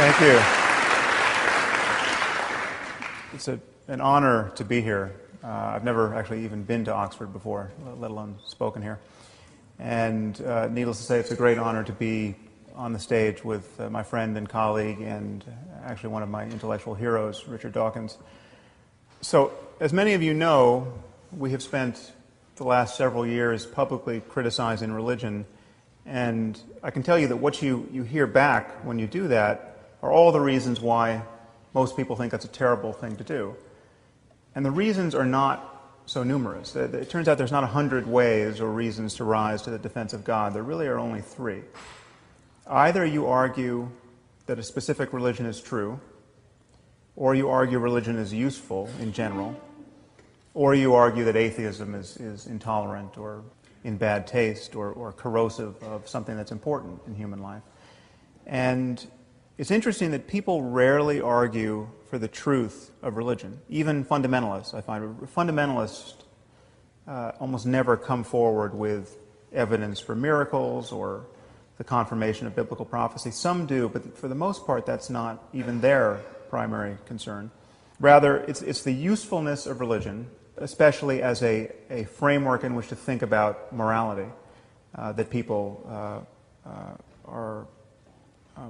Thank you. It's an honor to be here. I've never actually even been to Oxford before, let alone spoken here. And needless to say, it's a great honor to be on the stage with my friend and colleague and actually one of my intellectual heroes, Richard Dawkins. So, as many of you know, we have spent the last several years publicly criticizing religion, and I can tell you that what you hear back when you do that are all the reasons why most people think that's a terrible thing to do. And the reasons are not so numerous. It turns out there's not 100 ways or reasons to rise to the defense of God. There really are only 3. Either you argue that a specific religion is true, or you argue religion is useful in general, or you argue that atheism is intolerant or in bad taste or corrosive of something that's important in human life. And it's interesting that people rarely argue for the truth of religion. Even fundamentalists, I find. Fundamentalists almost never come forward with evidence for miracles or the confirmation of biblical prophecy. Some do, but for the most part, that's not even their primary concern. Rather, it's the usefulness of religion, especially as a framework in which to think about morality, that people are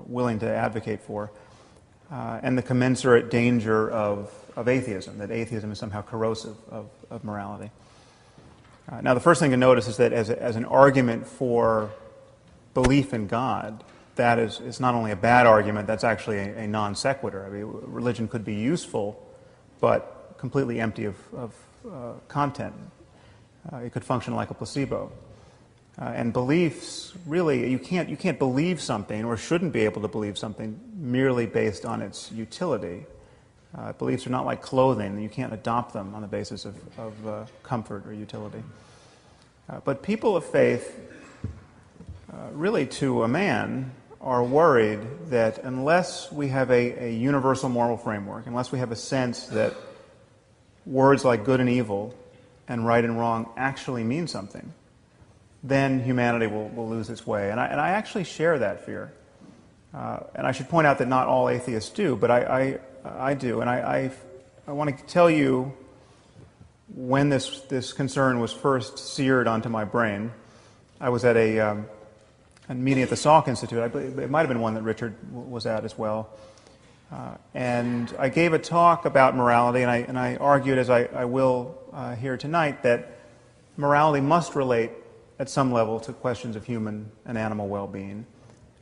willing to advocate for, and the commensurate danger of atheism, that atheism is somehow corrosive of morality. Now, the first thing to notice is that as an argument for belief in God, that is not only a bad argument, that's actually a non sequitur. I mean, religion could be useful, but completely empty of content. It could function like a placebo. And beliefs, really, you can't believe something or shouldn't be able to believe something merely based on its utility. Beliefs are not like clothing. You can't adopt them on the basis of comfort or utility. But people of faith, really to a man, are worried that unless we have a universal moral framework, unless we have a sense that words like good and evil and right and wrong actually mean something, then humanity will lose its way. And I actually share that fear. And I should point out that not all atheists do, but I do. And I want to tell you when this concern was first seared onto my brain. I was at a meeting at the Salk Institute. I believe it might have been one that Richard was at as well. And I gave a talk about morality, and I argued, as I will here tonight, that morality must relate at some level to questions of human and animal well-being.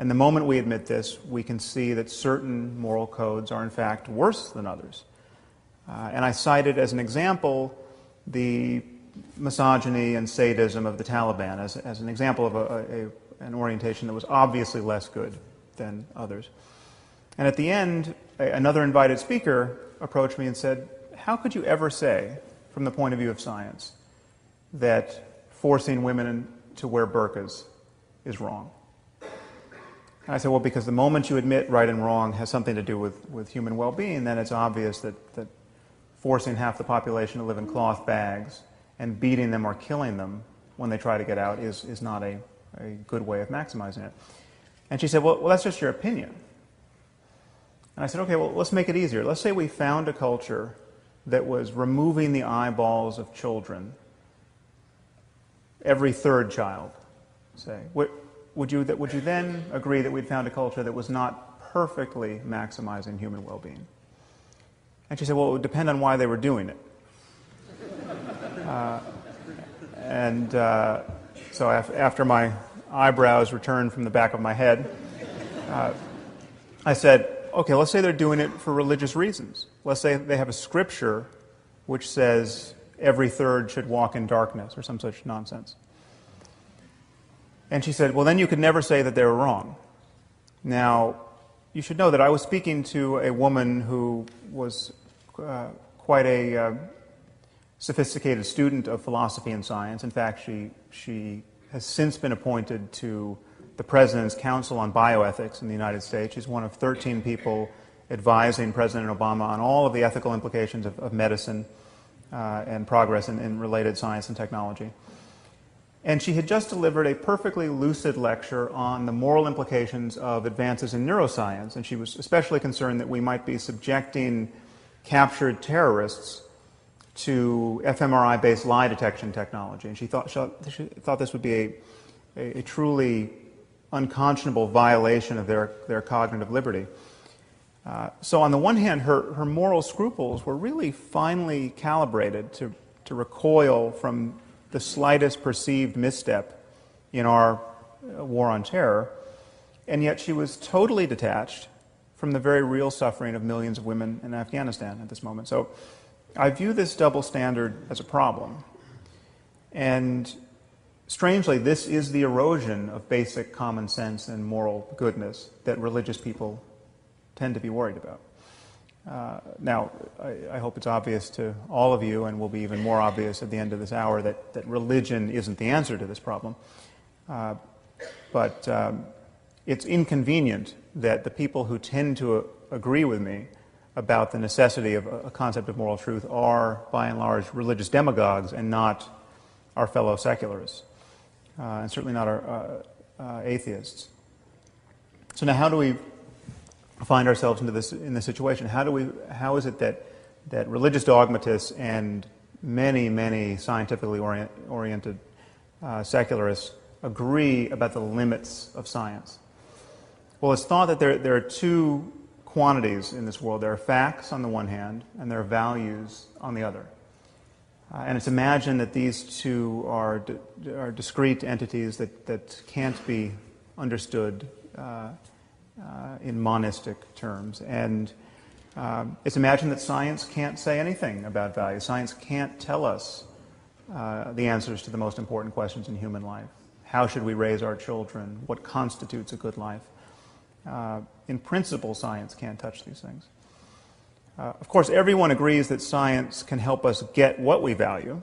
And the moment we admit this, we can see that certain moral codes are in fact worse than others. And I cited as an example the misogyny and sadism of the Taliban as an example of an orientation that was obviously less good than others. And at the end, another invited speaker approached me and said, "How could you ever say, from the point of view of science, that forcing women to wear burqas is wrong?" And I said, well, because the moment you admit right and wrong has something to do with human well-being, then it's obvious that forcing half the population to live in cloth bags and beating them or killing them when they try to get out is not a good way of maximizing it. And she said, well, that's just your opinion. And I said, okay, well, let's make it easier. Let's say we found a culture that was removing the eyeballs of children every third child, say. Would you then agree that we'd found a culture that was not perfectly maximizing human well-being? And she said, well, it would depend on why they were doing it. So after my eyebrows returned from the back of my head, I said, okay, let's say they're doing it for religious reasons. Let's say they have a scripture which says every third should walk in darkness or some such nonsense. And she said, well, then you could never say that they were wrong. Now, you should know that I was speaking to a woman who was quite a sophisticated student of philosophy and science. In fact, she has since been appointed to the President's Council on Bioethics in the United States. She's one of 13 people advising President Obama on all of the ethical implications of medicine and progress in related science and technology. And she had just delivered a perfectly lucid lecture on the moral implications of advances in neuroscience, and she was especially concerned that we might be subjecting captured terrorists to fMRI-based lie detection technology. And she thought this would be a truly unconscionable violation of their cognitive liberty. So on the one hand, her moral scruples were really finely calibrated to recoil from the slightest perceived misstep in our war on terror, and yet she was totally detached from the very real suffering of millions of women in Afghanistan at this moment. So I view this double standard as a problem. And strangely, this is the erosion of basic common sense and moral goodness that religious people tend to be worried about. Now, I hope it's obvious to all of you, and will be even more obvious at the end of this hour, that religion isn't the answer to this problem. But it's inconvenient that the people who tend to agree with me about the necessity of a concept of moral truth are, by and large, religious demagogues and not our fellow secularists, and certainly not our atheists. So now how do we find ourselves in this situation? How is it that religious dogmatists and many scientifically oriented secularists agree about the limits of science? Well, it's thought that there are two quantities in this world. There are facts on the one hand, and there are values on the other. And it's imagined that these two are discrete entities that can't be understood in monistic terms. And it's imagined that science can't say anything about value. Science can't tell us the answers to the most important questions in human life. How should we raise our children? What constitutes a good life? In principle, science can't touch these things. Of course, everyone agrees that science can help us get what we value.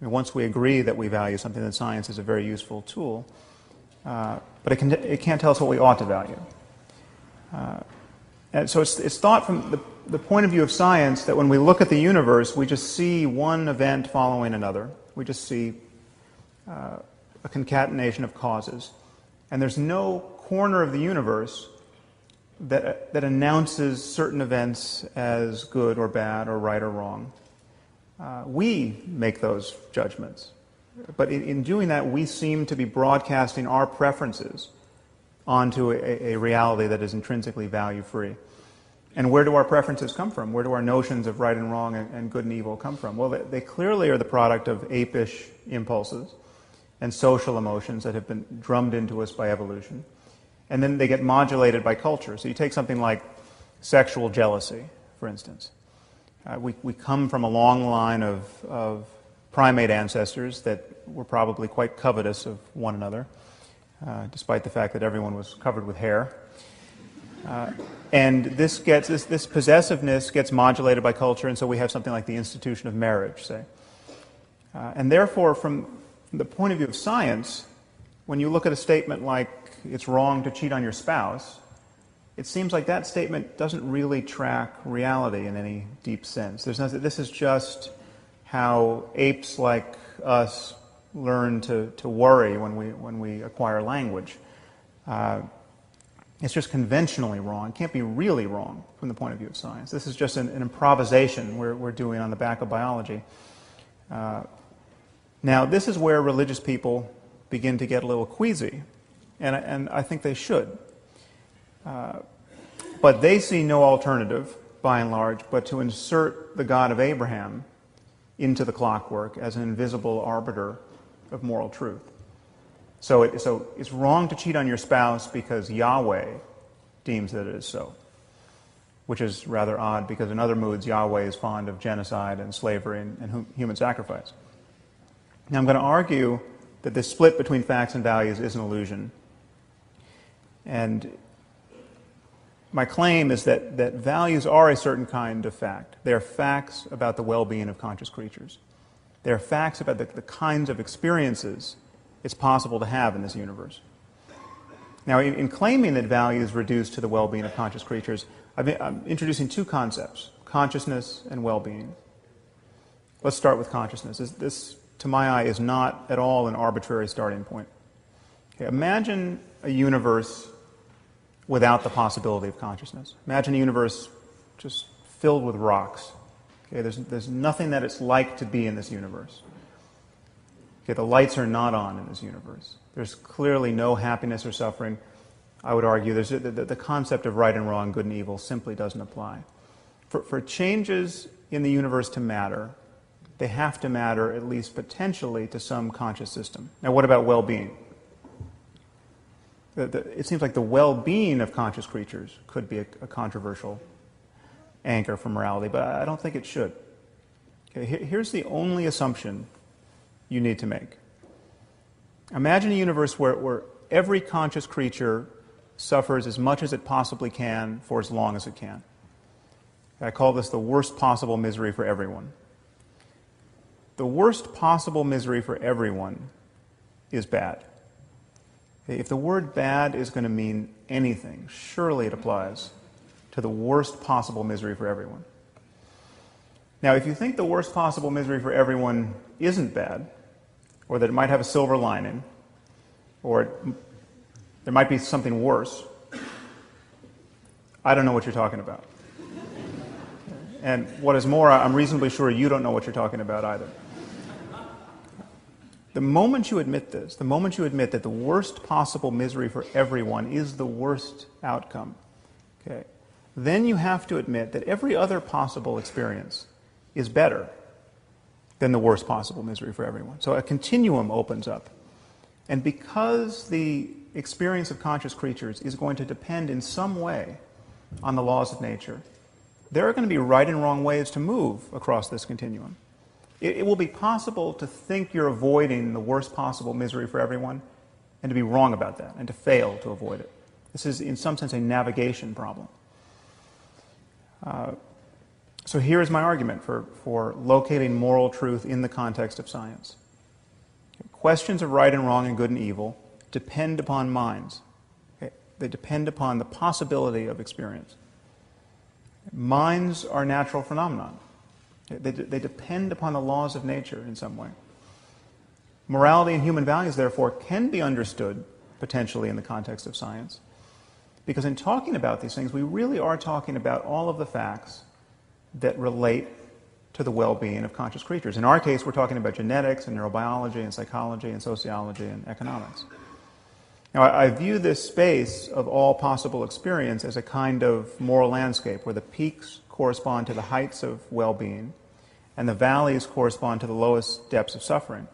I mean, once we agree that we value something, then science is a very useful tool. But it can't tell us what we ought to value. And so it's thought from the point of view of science that when we look at the universe, we just see one event following another. We just see a concatenation of causes. And there's no corner of the universe that announces certain events as good or bad or right or wrong. We make those judgments. But in doing that, we seem to be broadcasting our preferences onto a reality that is intrinsically value-free. And where do our preferences come from? Where do our notions of right and wrong and good and evil come from? Well, they clearly are the product of apish impulses and social emotions that have been drummed into us by evolution. And then they get modulated by culture. So you take something like sexual jealousy, for instance. We come from a long line of primate ancestors that were probably quite covetous of one another, despite the fact that everyone was covered with hair. And this possessiveness gets modulated by culture, and so we have something like the institution of marriage, say. And therefore, from the point of view of science, when you look at a statement like it's wrong to cheat on your spouse, it seems like that statement doesn't really track reality in any deep sense. This is just how apes like us learn to worry when we acquire language. It's just conventionally wrong. It can't be really wrong from the point of view of science. This is just an improvisation we're doing on the back of biology. Now, this is where religious people begin to get a little queasy, and I think they should. But they see no alternative, by and large, but to insert the God of Abraham into the clockwork as an invisible arbiter of moral truth. So it's wrong to cheat on your spouse because Yahweh deems that it is so, which is rather odd because in other moods Yahweh is fond of genocide and slavery and human sacrifice. Now I'm going to argue that this split between facts and values is an illusion. And my claim is that values are a certain kind of fact. They are facts about the well-being of conscious creatures. They are facts about the kinds of experiences it's possible to have in this universe. Now, in claiming that values reduce to the well-being of conscious creatures, I'm introducing two concepts, consciousness and well-being. Let's start with consciousness. This to my eye, is not at all an arbitrary starting point. Okay, imagine a universe without the possibility of consciousness. Imagine a universe just filled with rocks. Okay, there's nothing that it's like to be in this universe. Okay, the lights are not on in this universe. There's clearly no happiness or suffering. I would argue the concept of right and wrong, good and evil, simply doesn't apply. For changes in the universe to matter, they have to matter, at least potentially, to some conscious system. Now, what about well-being? It seems like the well-being of conscious creatures could be a controversial anchor for morality, but I don't think it should. Okay, here's the only assumption you need to make. Imagine a universe where every conscious creature suffers as much as it possibly can for as long as it can. I call this the worst possible misery for everyone. The worst possible misery for everyone is bad. If the word bad is going to mean anything, surely it applies to the worst possible misery for everyone. Now, if you think the worst possible misery for everyone isn't bad, or that it might have a silver lining, or there might be something worse, I don't know what you're talking about. And what is more, I'm reasonably sure you don't know what you're talking about either. The moment you admit this, the moment you admit that the worst possible misery for everyone is the worst outcome, okay, then you have to admit that every other possible experience is better than the worst possible misery for everyone. So a continuum opens up. And because the experience of conscious creatures is going to depend in some way on the laws of nature, there are going to be right and wrong ways to move across this continuum. It will be possible to think you're avoiding the worst possible misery for everyone and to be wrong about that and to fail to avoid it. This is, in some sense, a navigation problem. So here is my argument for locating moral truth in the context of science. Questions of right and wrong and good and evil depend upon minds. Okay? They depend upon the possibility of experience. Minds are natural phenomena. They depend upon the laws of nature in some way. Morality and human values, therefore, can be understood potentially in the context of science. Because in talking about these things, we really are talking about all of the facts that relate to the well-being of conscious creatures. In our case, we're talking about genetics and neurobiology and psychology and sociology and economics. Now, I view this space of all possible experience as a kind of moral landscape where the peaks correspond to the heights of well-being and the valleys correspond to the lowest depths of suffering.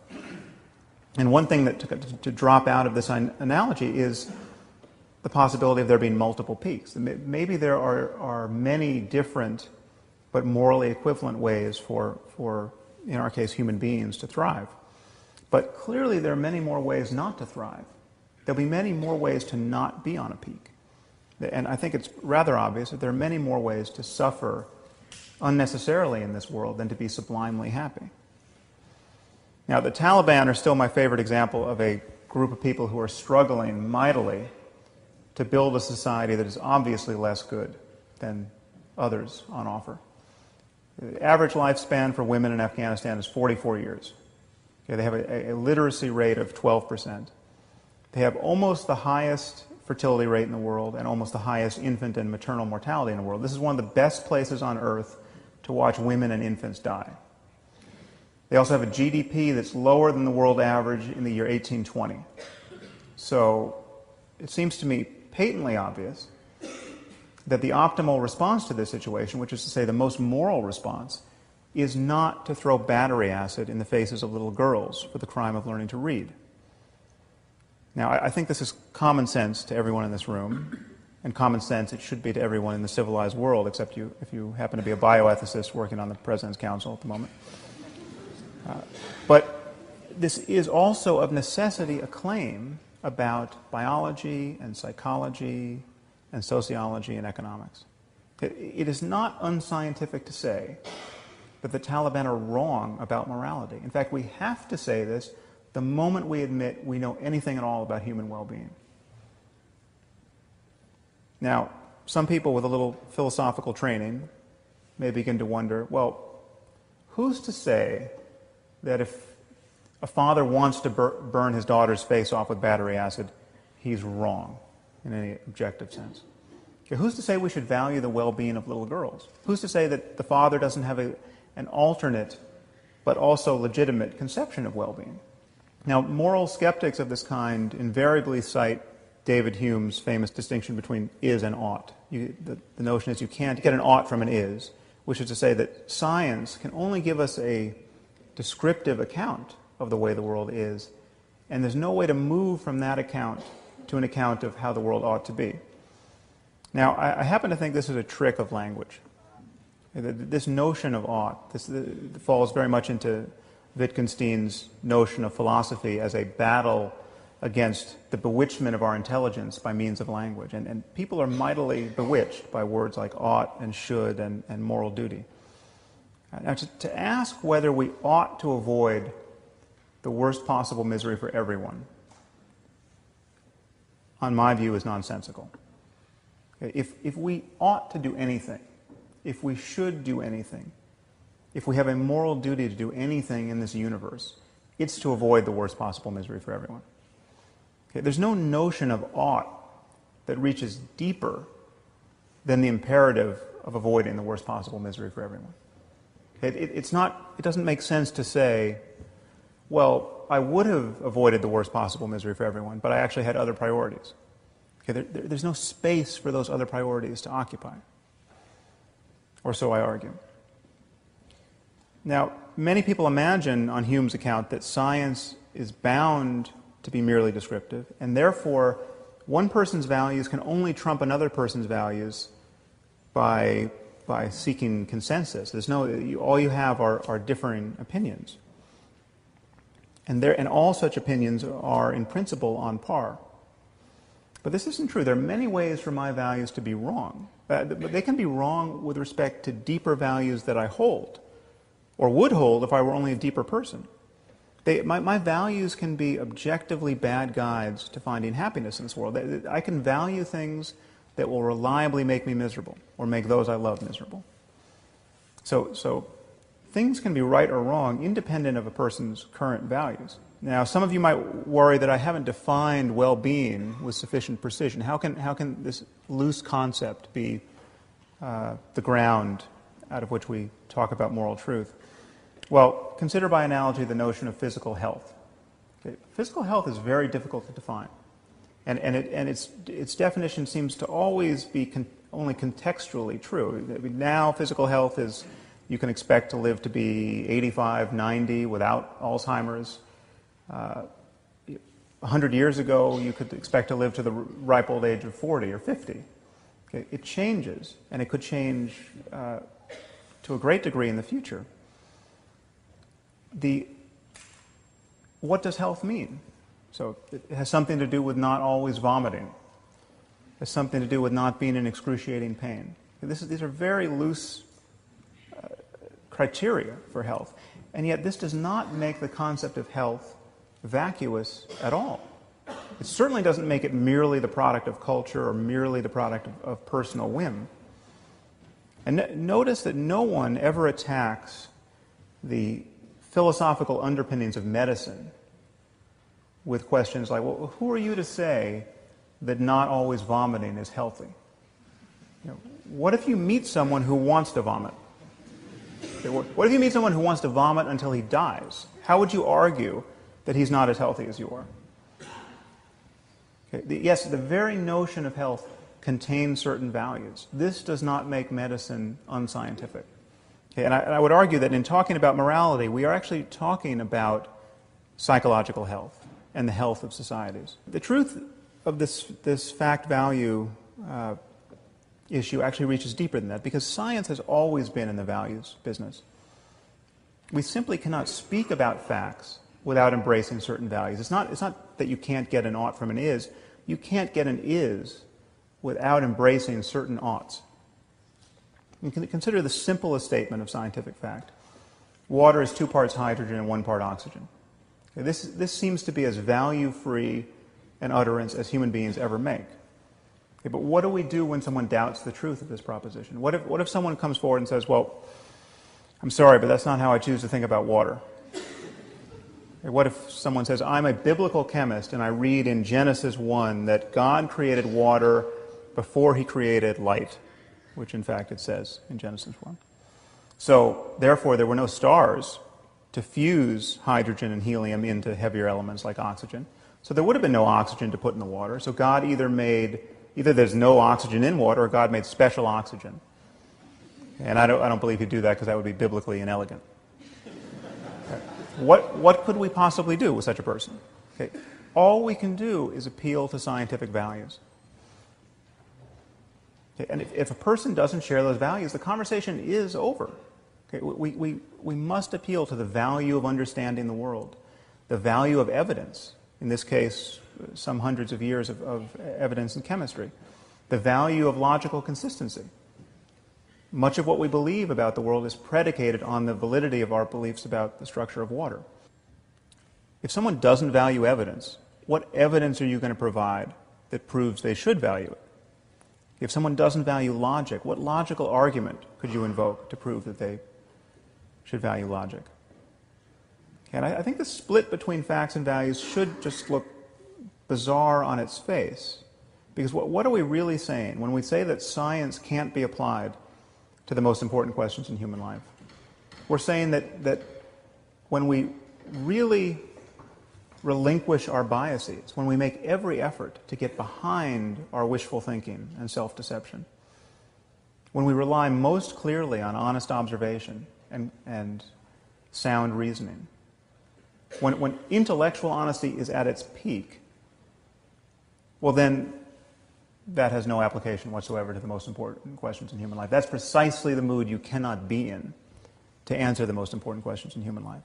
And one thing that to drop out of this analogy is the possibility of there being multiple peaks. Maybe there are many different but morally equivalent ways for, in our case, human beings to thrive. But clearly there are many more ways not to thrive. There'll be many more ways to not be on a peak. And I think it's rather obvious that there are many more ways to suffer unnecessarily in this world than to be sublimely happy. Now, the Taliban are still my favorite example of a group of people who are struggling mightily to build a society that is obviously less good than others on offer. The average lifespan for women in Afghanistan is 44 years. Okay, they have a literacy rate of 12%. They have almost the highest fertility rate in the world and almost the highest infant and maternal mortality in the world. This is one of the best places on earth to watch women and infants die. They also have a GDP that's lower than the world average in the year 1820. So it seems to me patently obvious that the optimal response to this situation, which is to say the most moral response, is not to throw battery acid in the faces of little girls for the crime of learning to read. Now, I think this is common sense to everyone in this room, and common sense it should be to everyone in the civilized world, except if you happen to be a bioethicist working on the President's Council at the moment. But this is also of necessity a claim about biology and psychology and sociology and economics. It is not unscientific to say that the Taliban are wrong about morality. In fact, we have to say this the moment we admit we know anything at all about human well-being. Now, some people with a little philosophical training may begin to wonder, well, who's to say that if a father wants to burn his daughter's face off with battery acid, he's wrong in any objective sense. Okay, who's to say we should value the well-being of little girls? Who's to say that the father doesn't have an alternate but also legitimate conception of well-being? Now, moral skeptics of this kind invariably cite David Hume's famous distinction between is and ought. The notion is you can't get an ought from an is, which is to say that science can only give us a descriptive account of the way the world is, and there's no way to move from that account to an account of how the world ought to be. Now, I happen to think this is a trick of language. This notion of ought, this falls very much into Wittgenstein's notion of philosophy as a battle against the bewitchment of our intelligence by means of language. And people are mightily bewitched by words like ought and should and moral duty. Now, to ask whether we ought to avoid the worst possible misery for everyone, on my view, is nonsensical. If we ought to do anything, if we should do anything, if we have a moral duty to do anything in this universe, it's to avoid the worst possible misery for everyone. Okay, there's no notion of ought that reaches deeper than the imperative of avoiding the worst possible misery for everyone. Okay, it doesn't make sense to say, well, I would have avoided the worst possible misery for everyone, but I actually had other priorities. Okay, there's no space for those other priorities to occupy. Or so I argue. Now, many people imagine on Hume's account that science is bound to be merely descriptive, and therefore one person's values can only trump another person's values by seeking consensus. All you have are differing opinions. And all such opinions are in principle on par. But this isn't true. There are many ways for my values to be wrong. But they can be wrong with respect to deeper values that I hold, or would hold if I were only a deeper person. My values can be objectively bad guides to finding happiness in this world. I can value things that will reliably make me miserable, or make those I love miserable. So things can be right or wrong independent of a person's current values. Now, some of you might worry that I haven't defined well-being with sufficient precision. How can this loose concept be the ground out of which we talk about moral truth? Well, consider by analogy the notion of physical health. Okay. Physical health is very difficult to define, and its definition seems to always be only contextually true. Now, physical health is you can expect to live to be 85, 90 without Alzheimer's. 100 years ago, you could expect to live to the ripe old age of 40 or 50. Okay. It changes, and it could change to a great degree in the future. What does health mean? So it has something to do with not always vomiting. It has something to do with not being in excruciating pain. These are very loose criteria for health. And yet this does not make the concept of health vacuous at all. It certainly doesn't make it merely the product of culture or merely the product of personal whim. And notice that no one ever attacks the philosophical underpinnings of medicine with questions like, well, who are you to say that not always vomiting is healthy? What if you meet someone who wants to vomit? What if you meet someone who wants to vomit until he dies? How would you argue that he's not as healthy as you are? Okay. Yes, the very notion of health contains certain values. This does not make medicine unscientific. Okay, and I would argue that in talking about morality, we are actually talking about psychological health and the health of societies. The truth of this fact-value issue actually reaches deeper than that, because science has always been in the values business. We simply cannot speak about facts without embracing certain values. It's not that you can't get an ought from an is. You can't get an is without embracing certain oughts. You can consider the simplest statement of scientific fact. Water is 2 parts hydrogen and 1 part oxygen. Okay, this seems to be as value-free an utterance as human beings ever make. Okay, but what do we do when someone doubts the truth of this proposition? What if someone comes forward and says, well, I'm sorry, but that's not how I choose to think about water. What if someone says, I'm a biblical chemist and I read in Genesis 1 that God created water before he created light, which in fact it says in Genesis 1. So therefore there were no stars to fuse hydrogen and helium into heavier elements like oxygen. So there would have been no oxygen to put in the water. So God either there's no oxygen in water or God made special oxygen. And I don't believe he'd do that because that would be biblically inelegant. What could we possibly do with such a person? Okay. All we can do is appeal to scientific values. Okay. And if a person doesn't share those values, the conversation is over. Okay. We must appeal to the value of understanding the world, the value of evidence, in this case, some hundreds of years of evidence in chemistry, the value of logical consistency. Much of what we believe about the world is predicated on the validity of our beliefs about the structure of water. If someone doesn't value evidence, what evidence are you going to provide that proves they should value it? If someone doesn't value logic, what logical argument could you invoke to prove that they should value logic? And I think the split between facts and values should just look bizarre on its face. Because what are we really saying when we say that science can't be applied to the most important questions in human life? We're saying that when we really relinquish our biases, when we make every effort to get behind our wishful thinking and self-deception, when we rely most clearly on honest observation and sound reasoning, when intellectual honesty is at its peak, well then that has no application whatsoever to the most important questions in human life. That's precisely the mood you cannot be in to answer the most important questions in human life.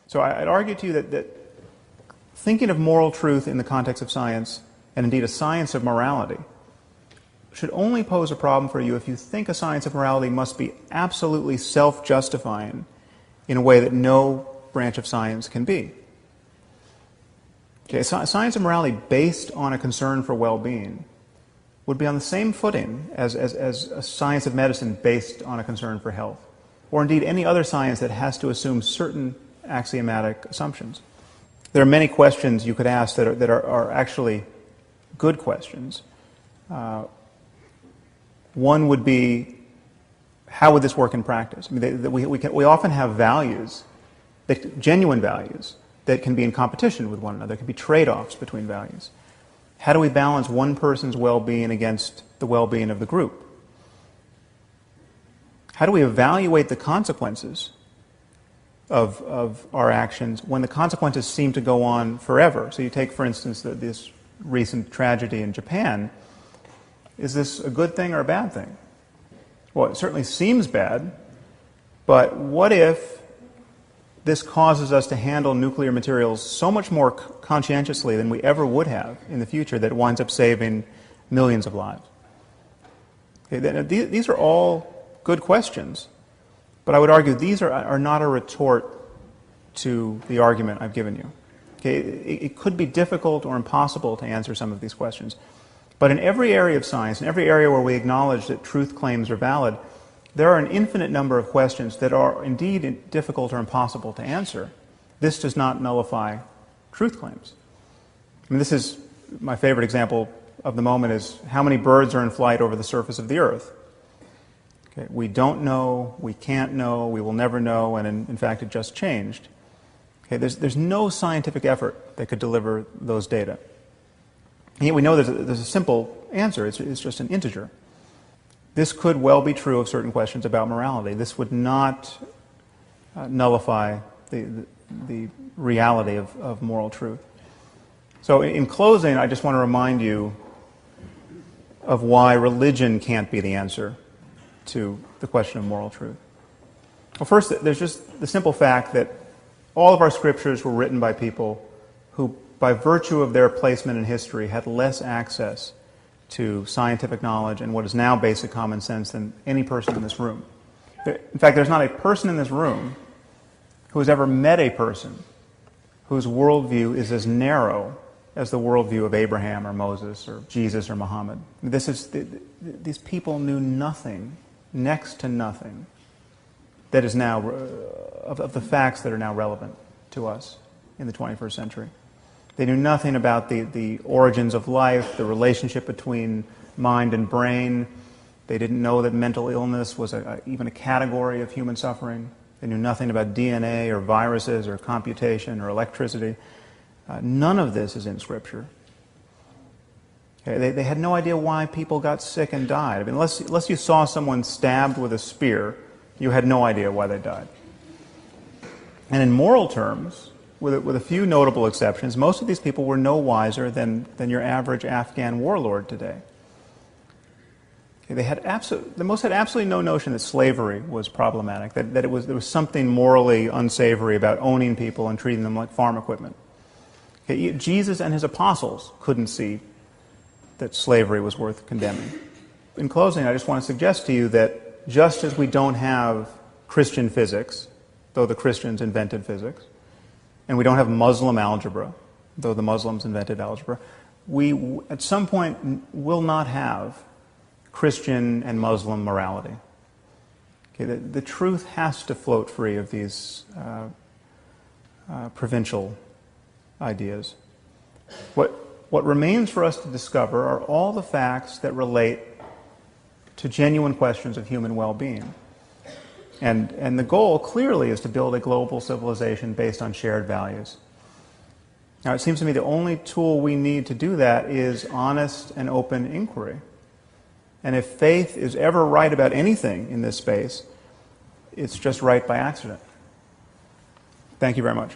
So I'd argue to you that thinking of moral truth in the context of science, and indeed a science of morality, should only pose a problem for you if you think a science of morality must be absolutely self-justifying in a way that no branch of science can be. Okay, science of morality based on a concern for well-being would be on the same footing as a science of medicine based on a concern for health, or indeed any other science that has to assume certain axiomatic assumptions. There are many questions you could ask that are actually good questions. One would be, how would this work in practice? I mean, we often have values, genuine values, that can be in competition with one another. There can be trade-offs between values. How do we balance one person's well-being against the well-being of the group? How do we evaluate the consequences of our actions when the consequences seem to go on forever? So you take, for instance, this recent tragedy in Japan. Is this a good thing or a bad thing? Well, it certainly seems bad, but what if this causes us to handle nuclear materials so much more conscientiously than we ever would have in the future that it winds up saving millions of lives? Okay, these are all good questions, but I would argue these are not a retort to the argument I've given you. Okay, it could be difficult or impossible to answer some of these questions, but in every area of science, in every area where we acknowledge that truth claims are valid, there are an infinite number of questions that are indeed difficult or impossible to answer. This does not nullify truth claims. I mean, this is my favorite example of the moment is how many birds are in flight over the surface of the earth. Okay, we don't know, we can't know, we will never know, and in fact it just changed. Okay, there's no scientific effort that could deliver those data. And yet we know there's a simple answer, it's just an integer. This could well be true of certain questions about morality. This would not nullify the reality of moral truth. So in closing, I just want to remind you of why religion can't be the answer to the question of moral truth. Well, first, there's just the simple fact that all of our scriptures were written by people who, by virtue of their placement in history, had less access to scientific knowledge and what is now basic common sense than any person in this room. In fact, there's not a person in this room who has ever met a person whose worldview is as narrow as the worldview of Abraham or Moses or Jesus or Muhammad. These people knew nothing, next to nothing, that is now of the facts that are now relevant to us in the 21st century. They knew nothing about the origins of life, the relationship between mind and brain. They didn't know that mental illness was even a category of human suffering. They knew nothing about DNA or viruses or computation or electricity. None of this is in Scripture. Okay, they had no idea why people got sick and died. I mean, unless you saw someone stabbed with a spear, you had no idea why they died. And in moral terms, with a few notable exceptions, most of these people were no wiser than your average Afghan warlord today. Okay, the most had absolutely no notion that slavery was problematic, that there was something morally unsavory about owning people and treating them like farm equipment. Okay, Jesus and his apostles couldn't see that slavery was worth condemning. In closing, I just want to suggest to you that just as we don't have Christian physics, though the Christians invented physics, and we don't have Muslim algebra, though the Muslims invented algebra, we at some point will not have Christian and Muslim morality. Okay, the truth has to float free of these provincial ideas. What remains for us to discover are all the facts that relate to genuine questions of human well-being. And the goal clearly is to build a global civilization based on shared values. Now, it seems to me the only tool we need to do that is honest and open inquiry. And if faith is ever right about anything in this space, it's just right by accident. Thank you very much.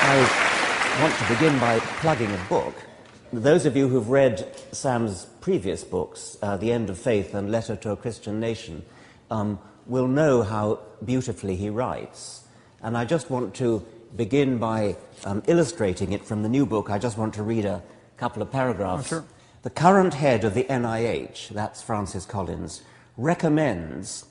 I want to begin by plugging a book. Those of you who've read Sam's previous books, The End of Faith and Letter to a Christian Nation, will know how beautifully he writes. And I just want to begin by illustrating it from the new book. I just want to read a couple of paragraphs. Oh, sure. The current head of the NIH, that's Francis Collins, recommends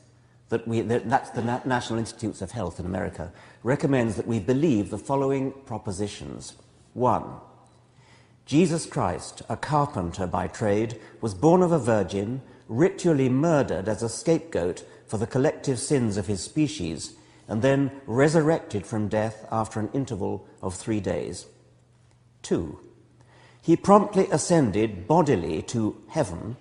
that's the National Institutes of Health in America, recommends that we believe the following propositions. 1. Jesus Christ, a carpenter by trade, was born of a virgin, ritually murdered as a scapegoat for the collective sins of his species, and then resurrected from death after an interval of 3 days. 2. He promptly ascended bodily to heaven,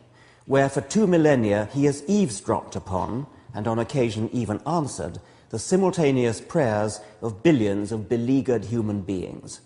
where for 2 millennia he has eavesdropped upon, and on occasion even answered, the simultaneous prayers of billions of beleaguered human beings.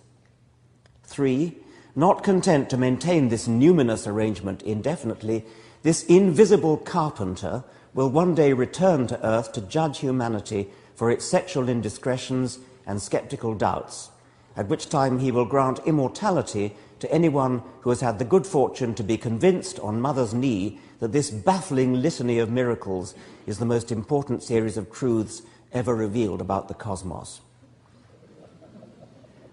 3. Not content to maintain this numinous arrangement indefinitely, this invisible carpenter will one day return to earth to judge humanity for its sexual indiscretions and skeptical doubts, at which time he will grant immortality to anyone who has had the good fortune to be convinced on mother's knee that this baffling litany of miracles is the most important series of truths ever revealed about the cosmos.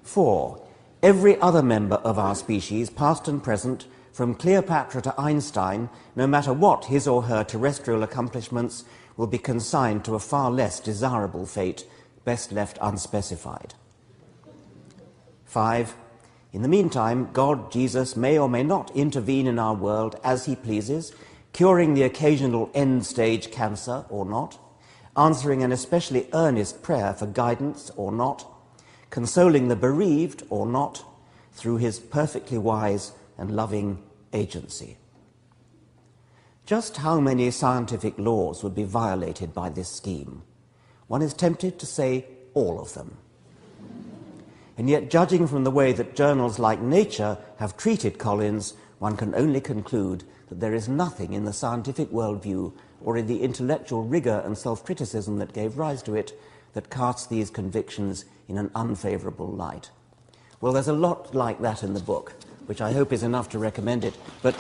4. Every other member of our species, past and present, from Cleopatra to Einstein, no matter what his or her terrestrial accomplishments, will be consigned to a far less desirable fate, best left unspecified. 5. In the meantime, God, Jesus, may or may not intervene in our world as he pleases, curing the occasional end-stage cancer or not, answering an especially earnest prayer for guidance or not, consoling the bereaved or not, through his perfectly wise and loving agency. Just how many scientific laws would be violated by this scheme? One is tempted to say all of them. And yet, judging from the way that journals like Nature have treated Collins, one can only conclude that there is nothing in the scientific worldview or in the intellectual rigor and self-criticism that gave rise to it that casts these convictions in an unfavorable light. Well, there's a lot like that in the book, which I hope is enough to recommend it. But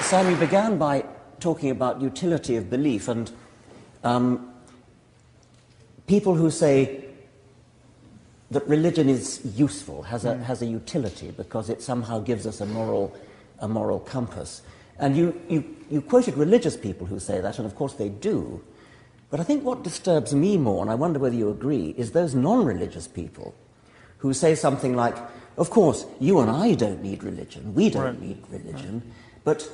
Sam, you began by talking about utility of belief, and people who say that religion is useful, has a utility, because it somehow gives us a moral compass. And you quoted religious people who say that, and of course they do. But I think what disturbs me more, and I wonder whether you agree, is those non-religious people who say something like, of course, you and I don't need religion, we don't need religion, but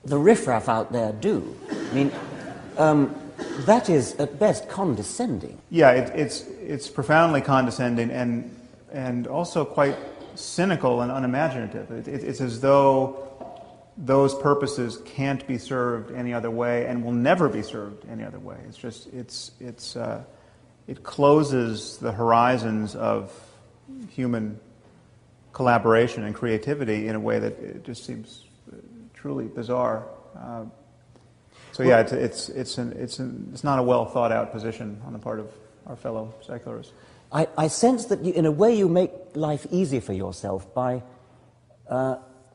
the riffraff out there do. I mean, that is at best condescending. Yeah, it's profoundly condescending and also quite cynical and unimaginative. It's as though those purposes can't be served any other way and will never be served any other way. It's just it closes the horizons of human collaboration and creativity in a way that it just seems truly bizarre. So yeah, it's not a well thought out position on the part of our fellow secularists. I sense that in a way you make life easy for yourself by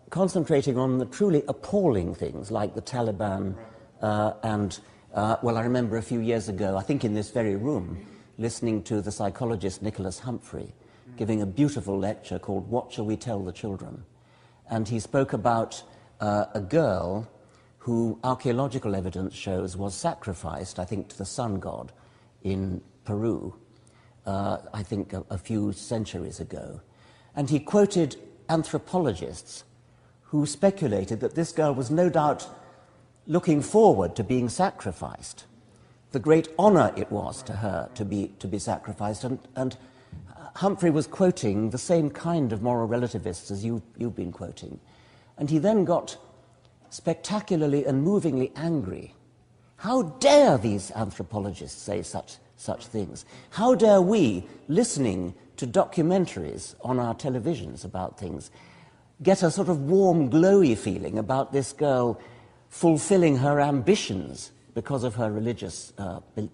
concentrating on the truly appalling things like the Taliban and, well, I remember a few years ago, I think in this very room, listening to the psychologist Nicholas Humphrey giving a beautiful lecture called What Shall We Tell the Children? And he spoke about a girl who archaeological evidence shows was sacrificed, I think, to the sun god in Peru, I think a few centuries ago. And he quoted anthropologists who speculated that this girl was no doubt looking forward to being sacrificed. The great honor it was to her to be sacrificed. And Humphrey was quoting the same kind of moral relativists as you've been quoting. And he then got spectacularly and movingly angry. How dare these anthropologists say such things? How dare we, listening to documentaries on our televisions about things, get a sort of warm, glowy feeling about this girl fulfilling her ambitions because of her religious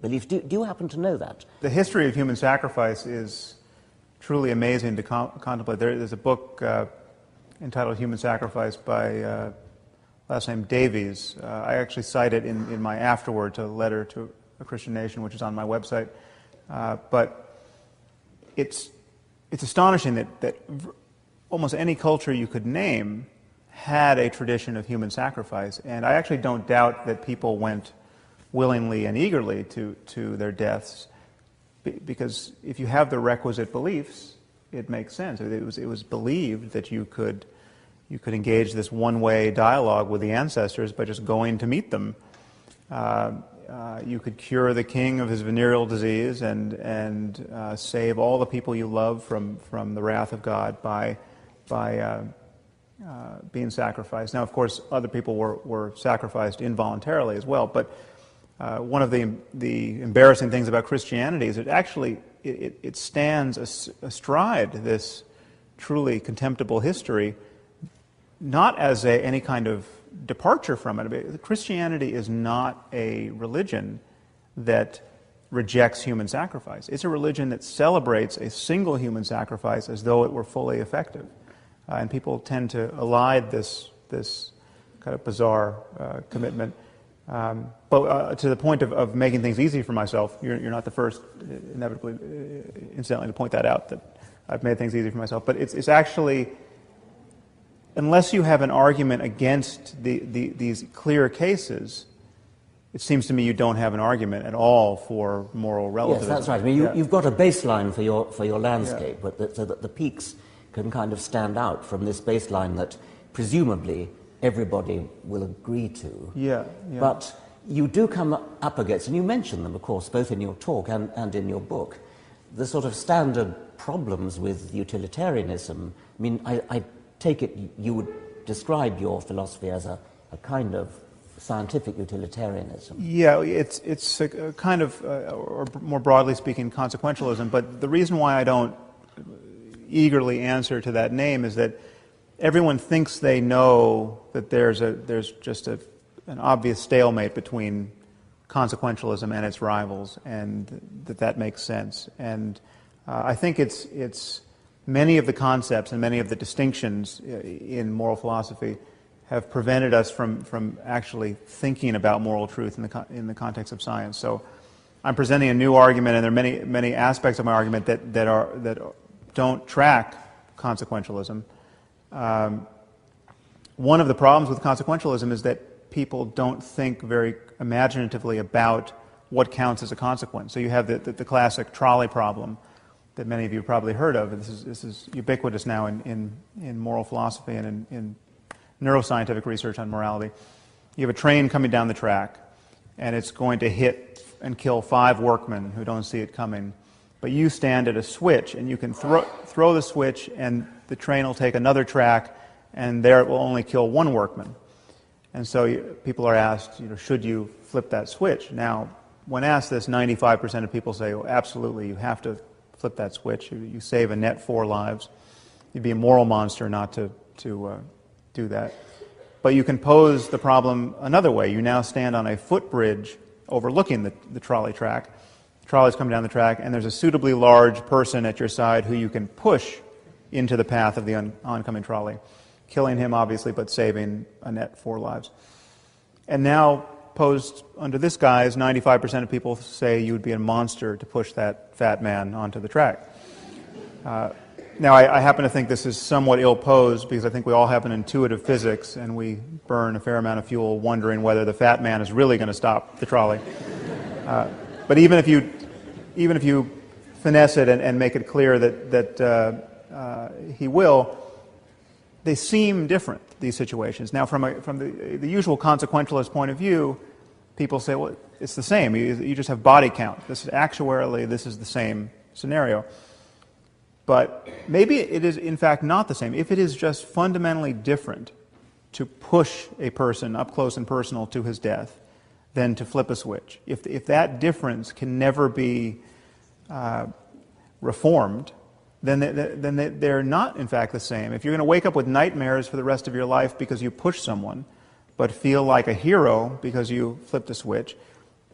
belief? Do you happen to know that? The history of human sacrifice is truly amazing to contemplate. There's a book entitled Human Sacrifice by last name Davies. I actually cite it in my afterword to a letter to a Christian nation, which is on my website. But it's astonishing that almost any culture you could name had a tradition of human sacrifice. And I actually don't doubt that people went willingly and eagerly to their deaths, because if you have the requisite beliefs, it makes sense. It was believed that you could engage this one-way dialogue with the ancestors by just going to meet them. You could cure the king of his venereal disease and save all the people you love from the wrath of God by being sacrificed. Now, of course, other people were sacrificed involuntarily as well, but one of the embarrassing things about Christianity is it stands astride this truly contemptible history, not as any kind of departure from it. Christianity is not a religion that rejects human sacrifice. It's a religion that celebrates a single human sacrifice as though it were fully effective. And people tend to elide this kind of bizarre commitment. But to the point of making things easy for myself, you're not the first, inevitably, incidentally, to point that out, that I've made things easy for myself. But it's actually, unless you have an argument against these clear cases, it seems to me you don't have an argument at all for moral relativism. Yes, that's right. I mean, you've got a baseline for your landscape, but so that the peaks can kind of stand out from this baseline that presumably everybody will agree to. Yeah. But you do come up against, and you mention them, of course, both in your talk and in your book, the sort of standard problems with utilitarianism. I mean, I take it you would describe your philosophy as a kind of scientific utilitarianism. Yeah, it's a kind of, or more broadly speaking, consequentialism. But the reason why I don't eagerly answer to that name is that everyone thinks they know that there's just an obvious stalemate between consequentialism and its rivals, and that makes sense. And I think it's many of the concepts and many of the distinctions in moral philosophy have prevented us from actually thinking about moral truth in the context of science. So I'm presenting a new argument, and there are many aspects of my argument that don't track consequentialism. One of the problems with consequentialism is that people don't think very imaginatively about what counts as a consequence. So you have the classic trolley problem, that many of you have probably heard of. This is ubiquitous now in moral philosophy and in neuroscientific research on morality. You have a train coming down the track, and it's going to hit and kill 5 workmen who don't see it coming. But you stand at a switch, and you can throw the switch, and the train will take another track, and there it will only kill 1 workman. And so people are asked, should you flip that switch? Now, when asked this, 95% of people say, oh, absolutely, you have to flip that switch. You save a net 4 lives. You'd be a moral monster not to do that. But you can pose the problem another way. You now stand on a footbridge overlooking the trolley track. The trolley's coming down the track, and there's a suitably large person at your side who you can push into the path of the oncoming trolley, killing him, obviously, but saving a net 4 lives. And now, posed under this guise, 95% of people say you would be a monster to push that fat man onto the track. Now, I happen to think this is somewhat ill-posed because I think we all have an intuitive physics, and we burn a fair amount of fuel wondering whether the fat man is really going to stop the trolley. But even if you finesse it and make it clear that he will, they seem different, these situations. Now, from the usual consequentialist point of view, people say, well, it's the same. You just have body count. This is actuarially, this is the same scenario. But maybe it is, in fact, not the same. If it is just fundamentally different to push a person up close and personal to his death than to flip a switch, if that difference can never be reformed, then they're not, in fact, the same. If you're going to wake up with nightmares for the rest of your life because you push someone, but feel like a hero because you flipped a switch,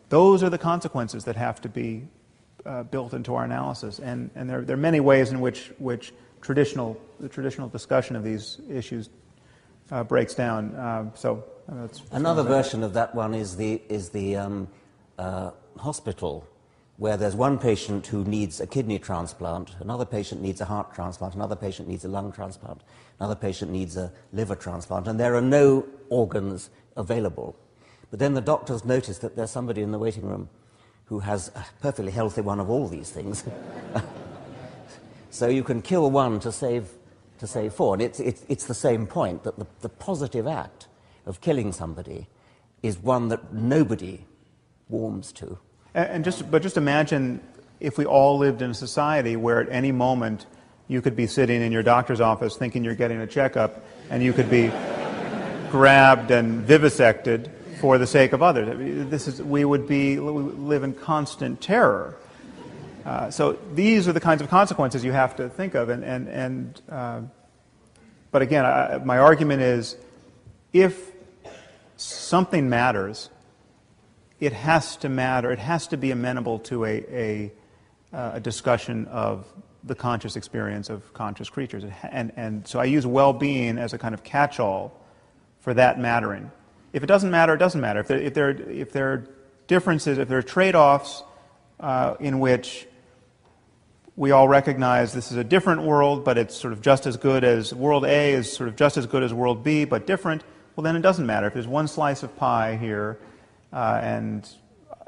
those are the consequences that have to be built into our analysis. And there are many ways in which the traditional discussion of these issues breaks down. That's another version of that one is the hospital, where there's one patient who needs a kidney transplant, another patient needs a heart transplant, another patient needs a lung transplant, another patient needs a liver transplant, and there are no organs available. But then the doctors notice that there's somebody in the waiting room who has a perfectly healthy one of all these things. So you can kill one to save 4. And it's the same point, that the positive act of killing somebody is one that nobody warms to. And just imagine if we all lived in a society where at any moment you could be sitting in your doctor's office thinking you're getting a checkup, and you could be grabbed and vivisected for the sake of others. We would live in constant terror. So these are the kinds of consequences you have to think of. But again, my argument is, if something matters, it has to matter. It has to be amenable to a discussion of the conscious experience of conscious creatures. And so I use well-being as a kind of catch-all for that mattering. If it doesn't matter, it doesn't matter. If there are differences, if there are trade-offs in which we all recognize this is a different world, but it's sort of just as good as world A is sort of just as good as world B, but different, well, then it doesn't matter. If there's one slice of pie here, and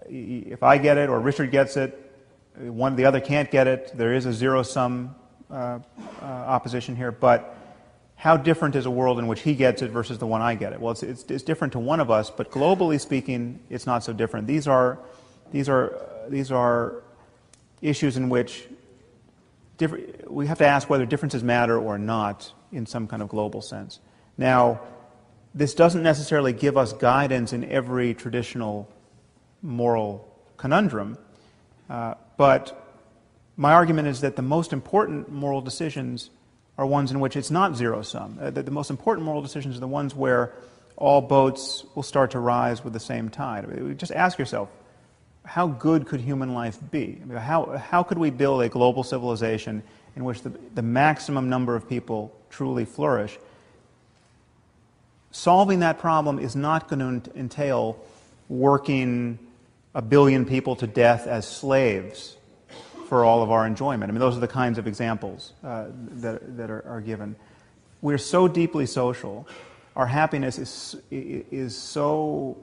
if I get it or Richard gets it, the other can't get it, there is a zero-sum opposition here, but how different is a world in which he gets it versus the one I get it? Well, it's different to one of us, but globally speaking, it's not so different. These are issues in which we have to ask whether differences matter or not in some kind of global sense. Now, this doesn't necessarily give us guidance in every traditional moral conundrum, but my argument is that the most important moral decisions are ones in which it's not zero-sum. The most important moral decisions are the ones where all boats will start to rise with the same tide. I mean, just ask yourself, how good could human life be? I mean, how could we build a global civilization in which the maximum number of people truly flourish? Solving that problem is not going to entail working 1 billion people to death as slaves for all of our enjoyment. I mean, those are the kinds of examples that are given. We're so deeply social. Our happiness is so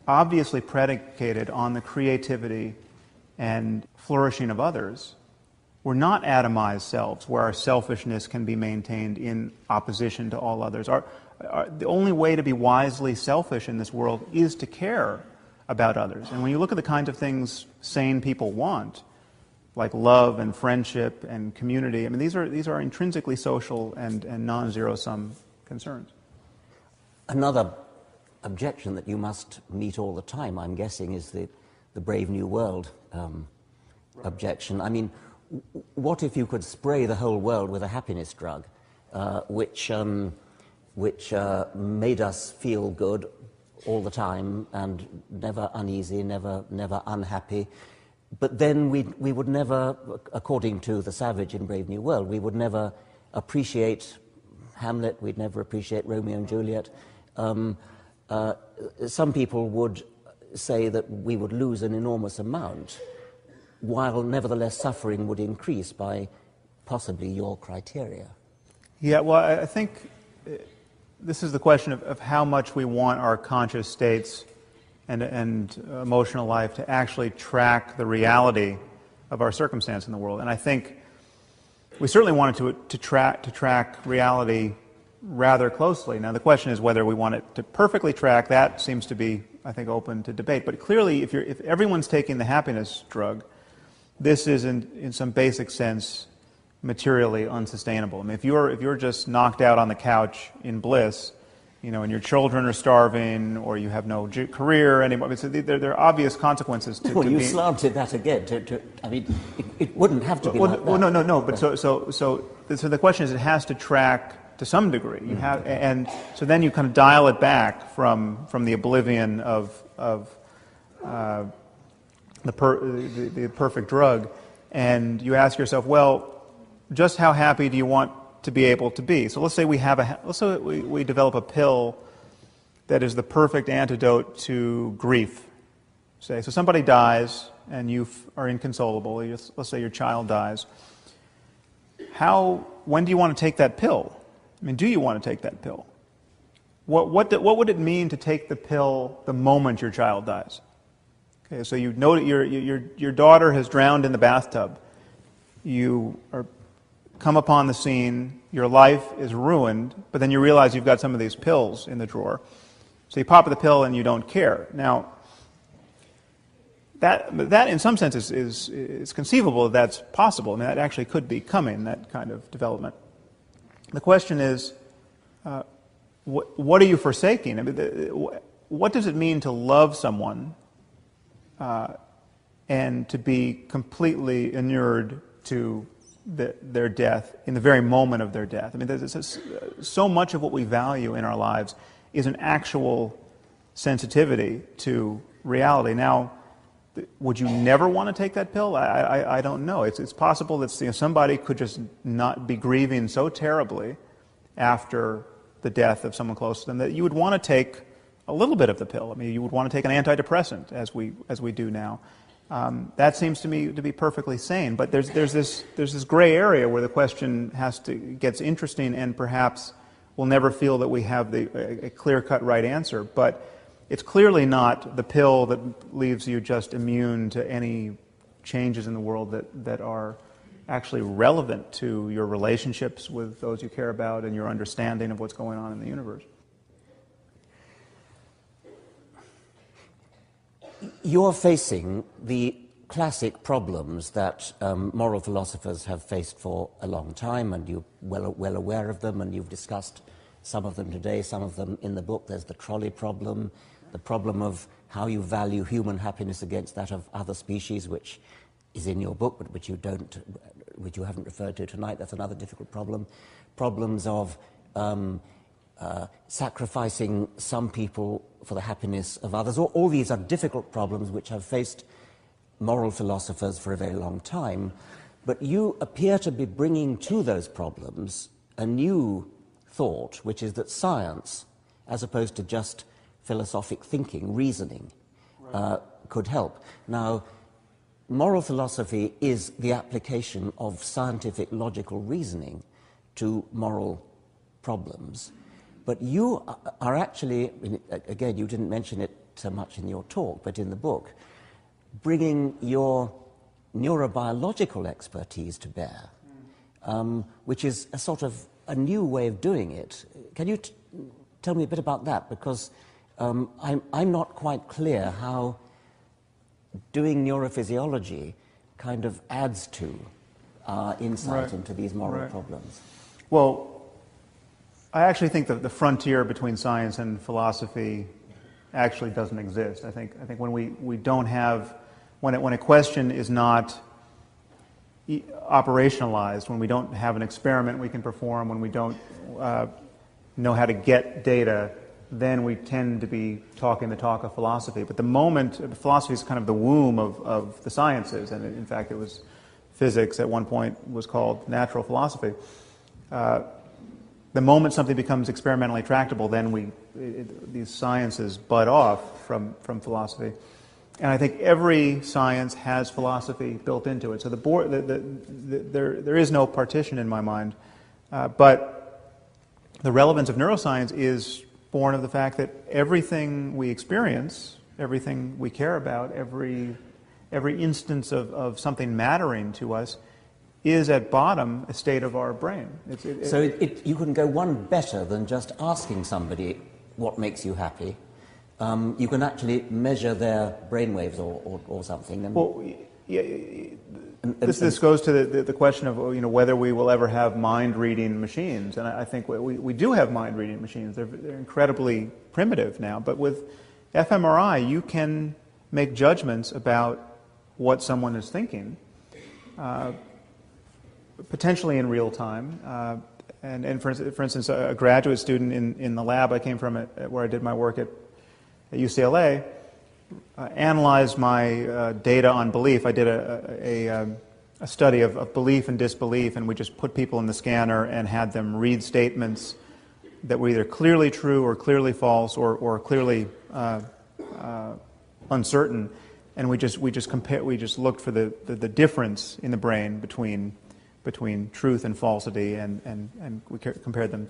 obviously predicated on the creativity and flourishing of others we're not atomized selves where our selfishness can be maintained in opposition to all others. The only way to be wisely selfish in this world is to care about others. And when you look at the kinds of things sane people want, like love and friendship and community, I mean, these are intrinsically social and non-zero-sum concerns. Another objection that you must meet all the time, I'm guessing, is the Brave New World objection. I mean, what if you could spray the whole world with a happiness drug, which made us feel good all the time and never uneasy, never unhappy? But then we would never, according to the savage in Brave New World, we would never appreciate Hamlet, we'd never appreciate Romeo and Juliet. Some people would say that we would lose an enormous amount, while nevertheless suffering would increase by possibly your criteria. Yeah, well, I think this is the question of how much we want our conscious states and emotional life to actually track the reality of our circumstance in the world. And I think we certainly want it to track reality rather closely. Now, the question is whether we want it to perfectly track. That seems to be, I think, open to debate. But clearly, if everyone's taking the happiness drug, this is, in some basic sense, materially unsustainable. I mean, if you're just knocked out on the couch in bliss, you know, and your children are starving, or you have no career anymore, so there are obvious consequences to. Well, you slanted that again. I mean, it wouldn't have to be like that. Well, no. But so the question is, it has to track to some degree. You have, and so then you kind of dial it back from the oblivion of the perfect drug, and you ask yourself, well, just how happy do you want to be able to be? So let's say we develop a pill that is the perfect antidote to grief. So somebody dies and you are inconsolable. Let's say your child dies. When do you want to take that pill? I mean, do you want to take that pill? What would it mean to take the pill the moment your child dies? Okay, so you know that your daughter has drowned in the bathtub. You come upon the scene, your life is ruined, but then you realize you've got some of these pills in the drawer. So you pop the pill and you don't care. Now, that in some sense is conceivable that that's possible. I mean, that actually could be coming, that kind of development. The question is, what are you forsaking? I mean, what does it mean to love someone and to be completely inured to their death in the very moment of their death? I mean, so much of what we value in our lives is an actual sensitivity to reality. Now, would you never want to take that pill? I don't know. It's possible that somebody could just not be grieving so terribly after the death of someone close to them that you would want to take a little bit of the pill. I mean, you would want to take an antidepressant, as we do now. That seems to me to be perfectly sane. But there's this gray area where the question gets interesting, and perhaps we'll never feel that we have a clear-cut right answer. But it's clearly not the pill that leaves you just immune to any changes in the world that are actually relevant to your relationships with those you care about and your understanding of what's going on in the universe. You're facing the classic problems that moral philosophers have faced for a long time, and you're well aware of them, and you've discussed some of them today, some of them in the book. There's the trolley problem, the problem of how you value human happiness against that of other species, which is in your book, but which you haven't referred to tonight. That's another difficult problem. Problems of sacrificing some people for the happiness of others. All these are difficult problems which have faced moral philosophers for a very long time. But you appear to be bringing to those problems a new thought, which is that science, as opposed to just philosophic thinking, reasoning, could help. Now, moral philosophy is the application of scientific logical reasoning to moral problems. But you are actually, again, you didn't mention it so much in your talk, but in the book, bringing your neurobiological expertise to bear, which is a sort of a new way of doing it. Can you tell me a bit about that? Because I'm not quite clear how doing neurophysiology kind of adds to our insight into these moral problems. Well, I actually think that the frontier between science and philosophy actually doesn't exist. I think when we don't have, when a question is not operationalized, when we don't have an experiment we can perform, when we don't know how to get data, then we tend to be talking the talk of philosophy. But the moment, philosophy is kind of the womb of the sciences, and in fact it was physics at one point was called natural philosophy. The moment something becomes experimentally tractable, then these sciences bud off from philosophy. And I think every science has philosophy built into it. So there is no partition in my mind. But the relevance of neuroscience is born of the fact that everything we experience, everything we care about, every instance of something mattering to us is at bottom a state of our brain. So you can go one better than just asking somebody what makes you happy. You can actually measure their brainwaves or something. And, well, yeah, this goes to the question of whether we will ever have mind-reading machines. And I think we do have mind-reading machines. They're incredibly primitive now. But with fMRI, you can make judgments about what someone is thinking, potentially in real time. And for instance, a graduate student in the lab I came from where I did my work at UCLA analyzed my data on belief. I did a study of belief and disbelief, and we just put people in the scanner and had them read statements that were either clearly true or clearly false or clearly uncertain, and we just looked for the difference in the brain between truth and falsity, and we compared them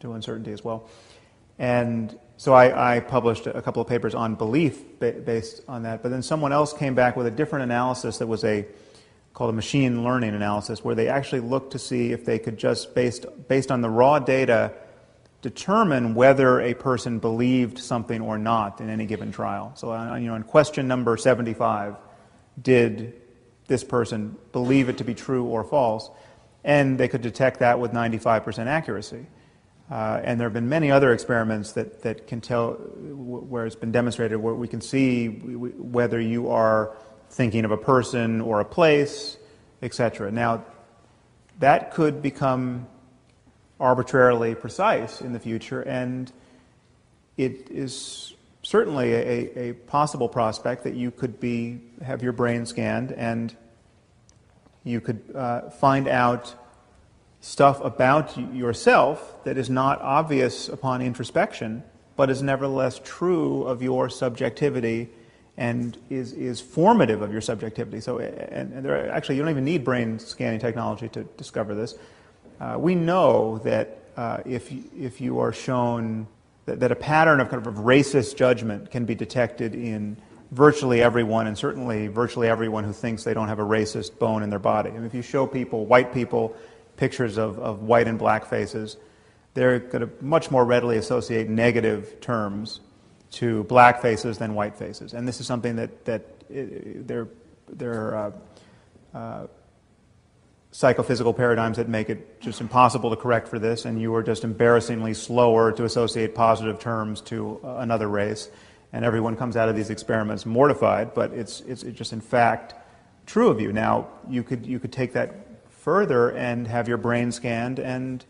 to uncertainty as well. And so I published a couple of papers on belief based on that, but then someone else came back with a different analysis that was called a machine learning analysis, where they actually looked to see if they could just, based on the raw data, determine whether a person believed something or not in any given trial. So in question number 75, did this person believe it to be true or false? And they could detect that with 95% accuracy. And there have been many other experiments that can tell, where it's been demonstrated, where we can see whether you are thinking of a person or a place, etc. Now, that could become arbitrarily precise in the future, and it is certainly a possible prospect that you could have your brain scanned and you could find out stuff about yourself that is not obvious upon introspection, but is nevertheless true of your subjectivity and is formative of your subjectivity. So, and actually, you don't even need brain scanning technology to discover this. We know that if you are shown that a pattern of kind of racist judgment can be detected in virtually everyone, and certainly virtually everyone who thinks they don't have a racist bone in their body. I mean, if you show white people, pictures of white and black faces, they're going to much more readily associate negative terms to black faces than white faces. And this is something that they're psychophysical paradigms that make it just impossible to correct for this, and you are just embarrassingly slower to associate positive terms to another race. And everyone comes out of these experiments mortified, but it's just in fact true of you. Now, you could take that further and have your brain scanned and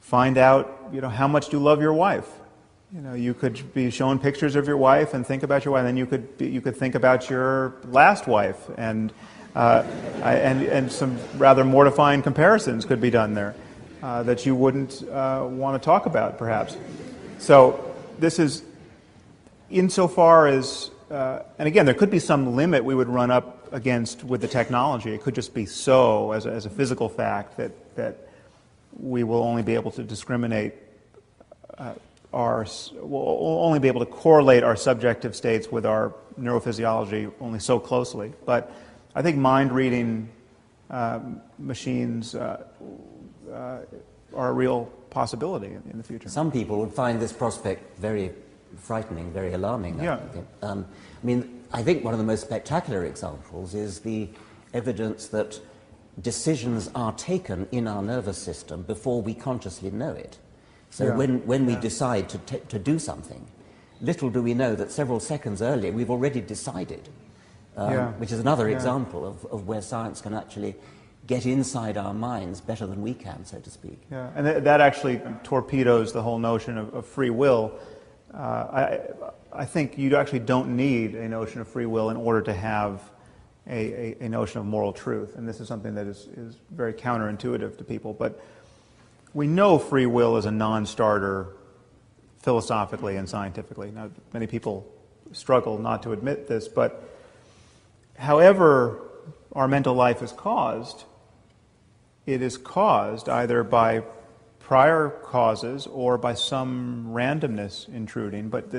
find out, how much you love your wife. You could be shown pictures of your wife and think about your wife, and then you could think about your last wife, and some rather mortifying comparisons could be done there that you wouldn't want to talk about, perhaps. So this is, insofar as, and again, there could be some limit we would run up against with the technology. It could just be so, as a physical fact, that we will only be able to discriminate we'll only be able to correlate our subjective states with our neurophysiology only so closely. But I think mind-reading machines are a real possibility in the future. Some people would find this prospect very frightening, very alarming. Yeah. I think one of the most spectacular examples is the evidence that decisions are taken in our nervous system before we consciously know it. So when we decide to do something, little do we know that several seconds earlier we've already decided, which is another example of where science can actually get inside our minds better than we can, so to speak. Yeah, and that actually torpedoes the whole notion of free will. I think you actually don't need a notion of free will in order to have a notion of moral truth. And this is something that is very counterintuitive to people. But we know free will is a non-starter philosophically and scientifically. Now, many people struggle not to admit this, but however our mental life is caused, it is caused either by prior causes or by some randomness intruding, but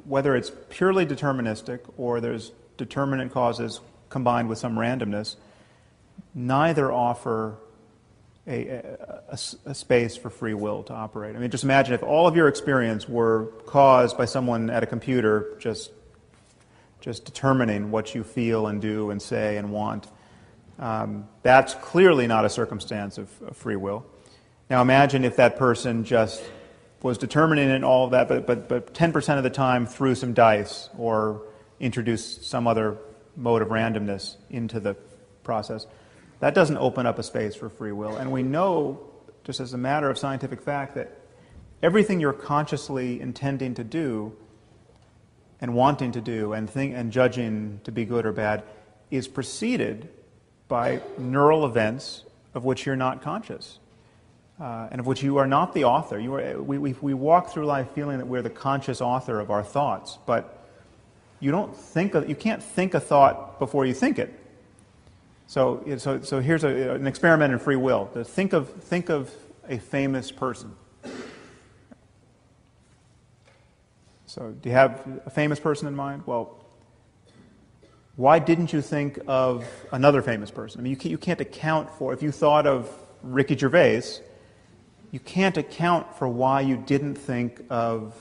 whether it's purely deterministic or there's determinate causes combined with some randomness, neither offer a space for free will to operate. I mean, just imagine if all of your experience were caused by someone at a computer just determining what you feel and do and say and want. That's clearly not a circumstance of free will. Now imagine if that person just was determining in all of that, but 10% of the time threw some dice or introduced some other mode of randomness into the process. That doesn't open up a space for free will. And we know, just as a matter of scientific fact, that everything you're consciously intending to do and wanting to do and judging to be good or bad is preceded by neural events of which you're not conscious. And of which you are not the author. We walk through life feeling that we're the conscious author of our thoughts, but you can't think a thought before you think it. So here's an experiment in free will. Think of a famous person. So do you have a famous person in mind? Well, why didn't you think of another famous person? I mean, you can't account for, if you thought of Ricky Gervais, you can't account for why you didn't think of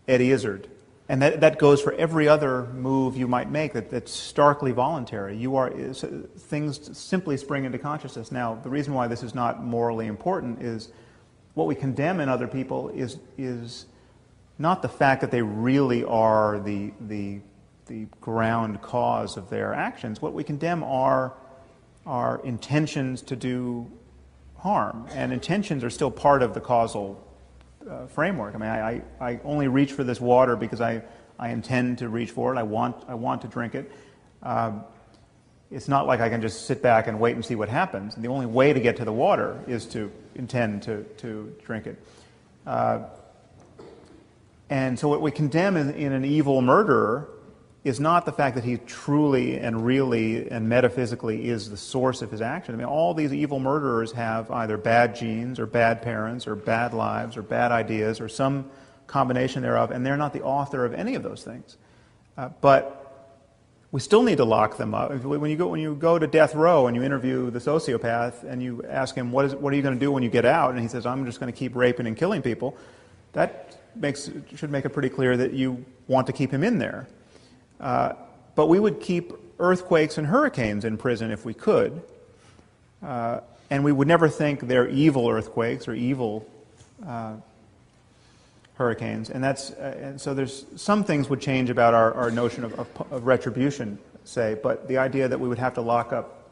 Eddie Izzard. And that goes for every other move you might make that's starkly voluntary. Things simply spring into consciousness. Now, the reason why this is not morally important is what we condemn in other people is not the fact that they really are the ground cause of their actions. What we condemn are intentions to do harm, and intentions are still part of the causal framework. I mean, I only reach for this water because I intend to reach for it. I want to drink it. It's not like I can just sit back and wait and see what happens. And the only way to get to the water is to intend to drink it. And so what we condemn in an evil murderer is not the fact that he truly and really and metaphysically is the source of his action. I mean, all these evil murderers have either bad genes or bad parents or bad lives or bad ideas or some combination thereof, and they're not the author of any of those things. But we still need to lock them up. When you go to death row and you interview the sociopath and you ask him, what are you going to do when you get out? And he says, I'm just going to keep raping and killing people. That should make it pretty clear that you want to keep him in there. But we would keep earthquakes and hurricanes in prison if we could. And we would never think they're evil earthquakes or evil hurricanes. And so there's some things would change about our notion of retribution, say, but the idea that we would have to lock up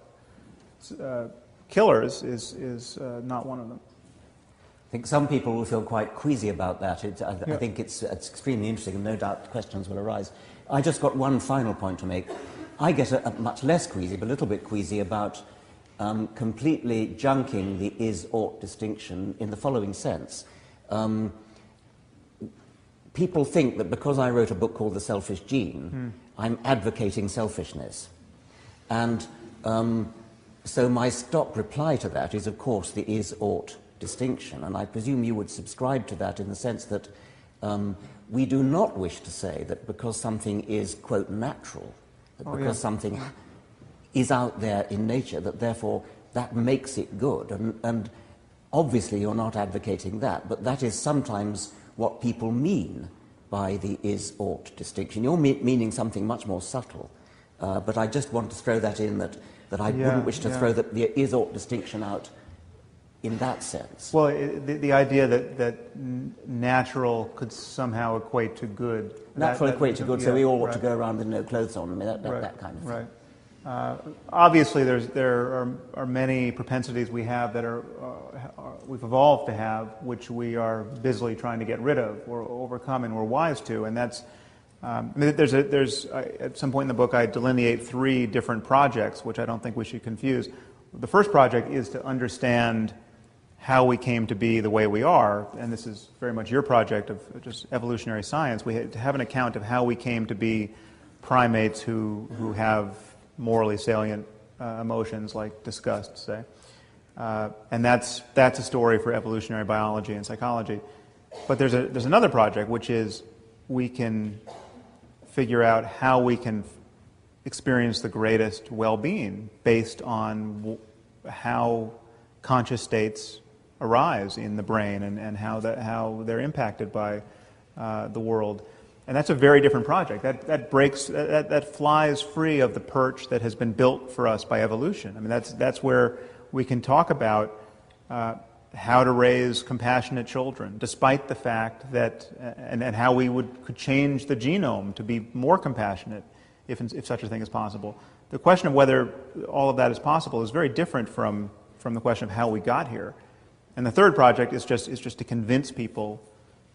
killers is not one of them. I think some people will feel quite queasy about that. I think it's extremely interesting, and no doubt questions will arise. I just got one final point to make. I get much less queasy, but a little bit queasy about completely junking the is-ought distinction in the following sense. People think that because I wrote a book called The Selfish Gene, I'm advocating selfishness. And so my stock reply to that is, of course, the is-ought distinction. And I presume you would subscribe to that in the sense that We do not wish to say that because something is, quote, natural, that because something is out there in nature, that therefore that makes it good. And obviously you're not advocating that, but that is sometimes what people mean by the is-ought distinction. You're meaning something much more subtle, but I just want to throw that in, that I wouldn't wish to throw the is-ought distinction out in that sense. Well, the idea that natural could somehow equate to good. Natural equate to good, so we all ought to go around with no clothes on. I mean, that kind of thing. Right. Obviously, there are many propensities we have that we've evolved to have, which we are busily trying to get rid of or overcome, and we're wise to. And that's there's at some point in the book I delineate 3 different projects, which I don't think we should confuse. The first project is to understand how we came to be the way we are, and this is very much your project of just evolutionary science. We have an account of how we came to be primates who have morally salient emotions like disgust, say. And that's a story for evolutionary biology and psychology. But there's another project, which is we can figure out how we can experience the greatest well-being based on how conscious states arise in the brain and how they're impacted by the world. And that's a very different project. That flies free of the perch that has been built for us by evolution. I mean, that's where we can talk about how to raise compassionate children, despite the fact that, and how we could change the genome to be more compassionate, if such a thing is possible. The question of whether all of that is possible is very different from the question of how we got here. And the third project is just to convince people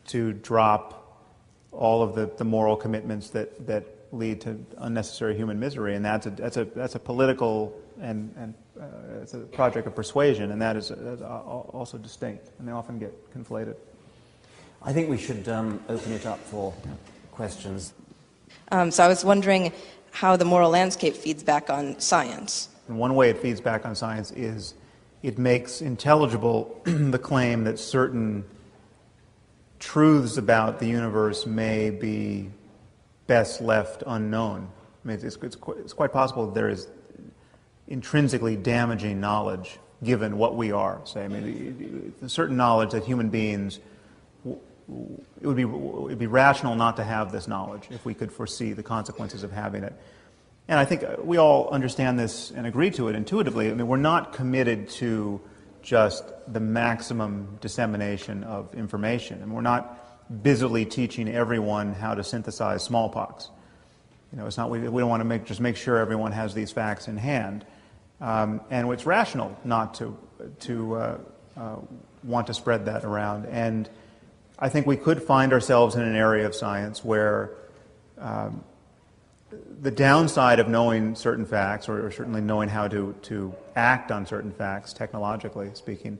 to drop all of the moral commitments that lead to unnecessary human misery, and that's a political and it's a project of persuasion, and that is also distinct, and they often get conflated. I think we should open it up for questions. So I was wondering how the moral landscape feeds back on science. And one way it feeds back on science is it makes intelligible the claim that certain truths about the universe may be best left unknown. I mean, it's quite possible that there is intrinsically damaging knowledge given what we are. Say, I mean, a certain knowledge that human beings, it would be rational not to have this knowledge if we could foresee the consequences of having it. And I think we all understand this and agree to it intuitively. I mean, we're not committed to just the maximum dissemination of information, and we're not busily teaching everyone how to synthesize smallpox. You know, it's not. We don't want to just make sure everyone has these facts in hand, and it's rational not to want to spread that around. And I think we could find ourselves in an area of science where the downside of knowing certain facts, or certainly knowing how to act on certain facts, technologically speaking,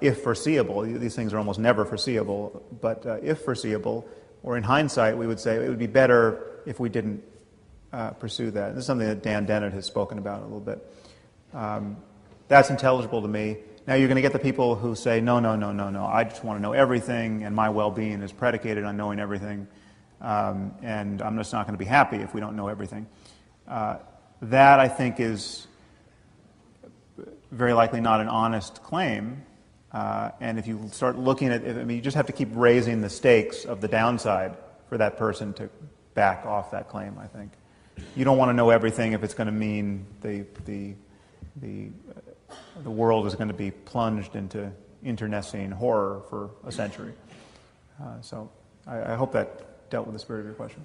if foreseeable, these things are almost never foreseeable, but if foreseeable, or in hindsight, we would say it would be better if we didn't pursue that. This is something that Dennett has spoken about a little bit. That's intelligible to me. Now you're going to get the people who say, no, I just want to know everything, and my well-being is predicated on knowing everything. And I'm just not going to be happy if we don't know everything. That, I think, is very likely not an honest claim. And if you start looking at it, I mean, you just have to keep raising the stakes of the downside for that person to back off that claim, I think. You don't want to know everything if it's going to mean the world is going to be plunged into internecine horror for a century. So I hope that dealt with the spirit of your question.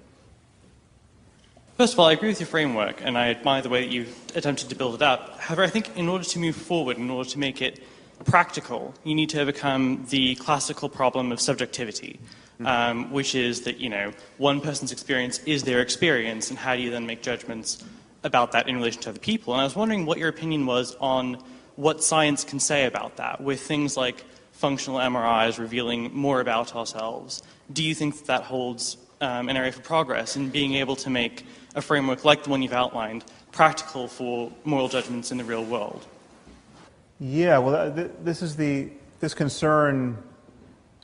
First of all, I agree with your framework, and I admire the way that you've attempted to build it up. However, I think in order to move forward, in order to make it practical, you need to overcome the classical problem of subjectivity, which is that, one person's experience is their experience, and how do you then make judgments about that in relation to other people? And I was wondering what your opinion was on what science can say about that, with things like functional MRIs revealing more about ourselves. Do you think that holds an area for progress in being able to make a framework like the one you've outlined practical for moral judgments in the real world? Yeah, well, this concern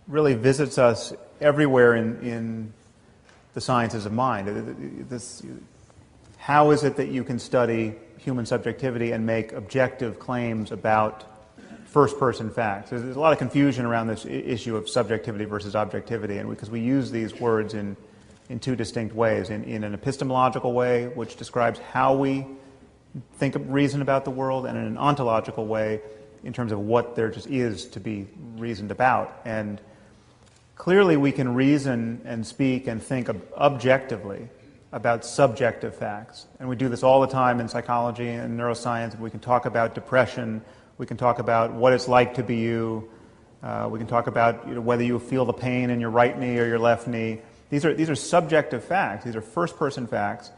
really visits us everywhere in the sciences of mind. How is it that you can study human subjectivity and make objective claims about first-person facts? There's a lot of confusion around this issue of subjectivity versus objectivity, and because we use these words in two distinct ways. In an epistemological way, which describes how we reason about the world, and in an ontological way, in terms of what there just is to be reasoned about. And clearly we can reason and speak and think objectively about subjective facts. And we do this all the time in psychology and neuroscience. We can talk about depression. We can talk about what it's like to be you. We can talk about whether you feel the pain in your right knee or your left knee. These are subjective facts. These are first-person facts.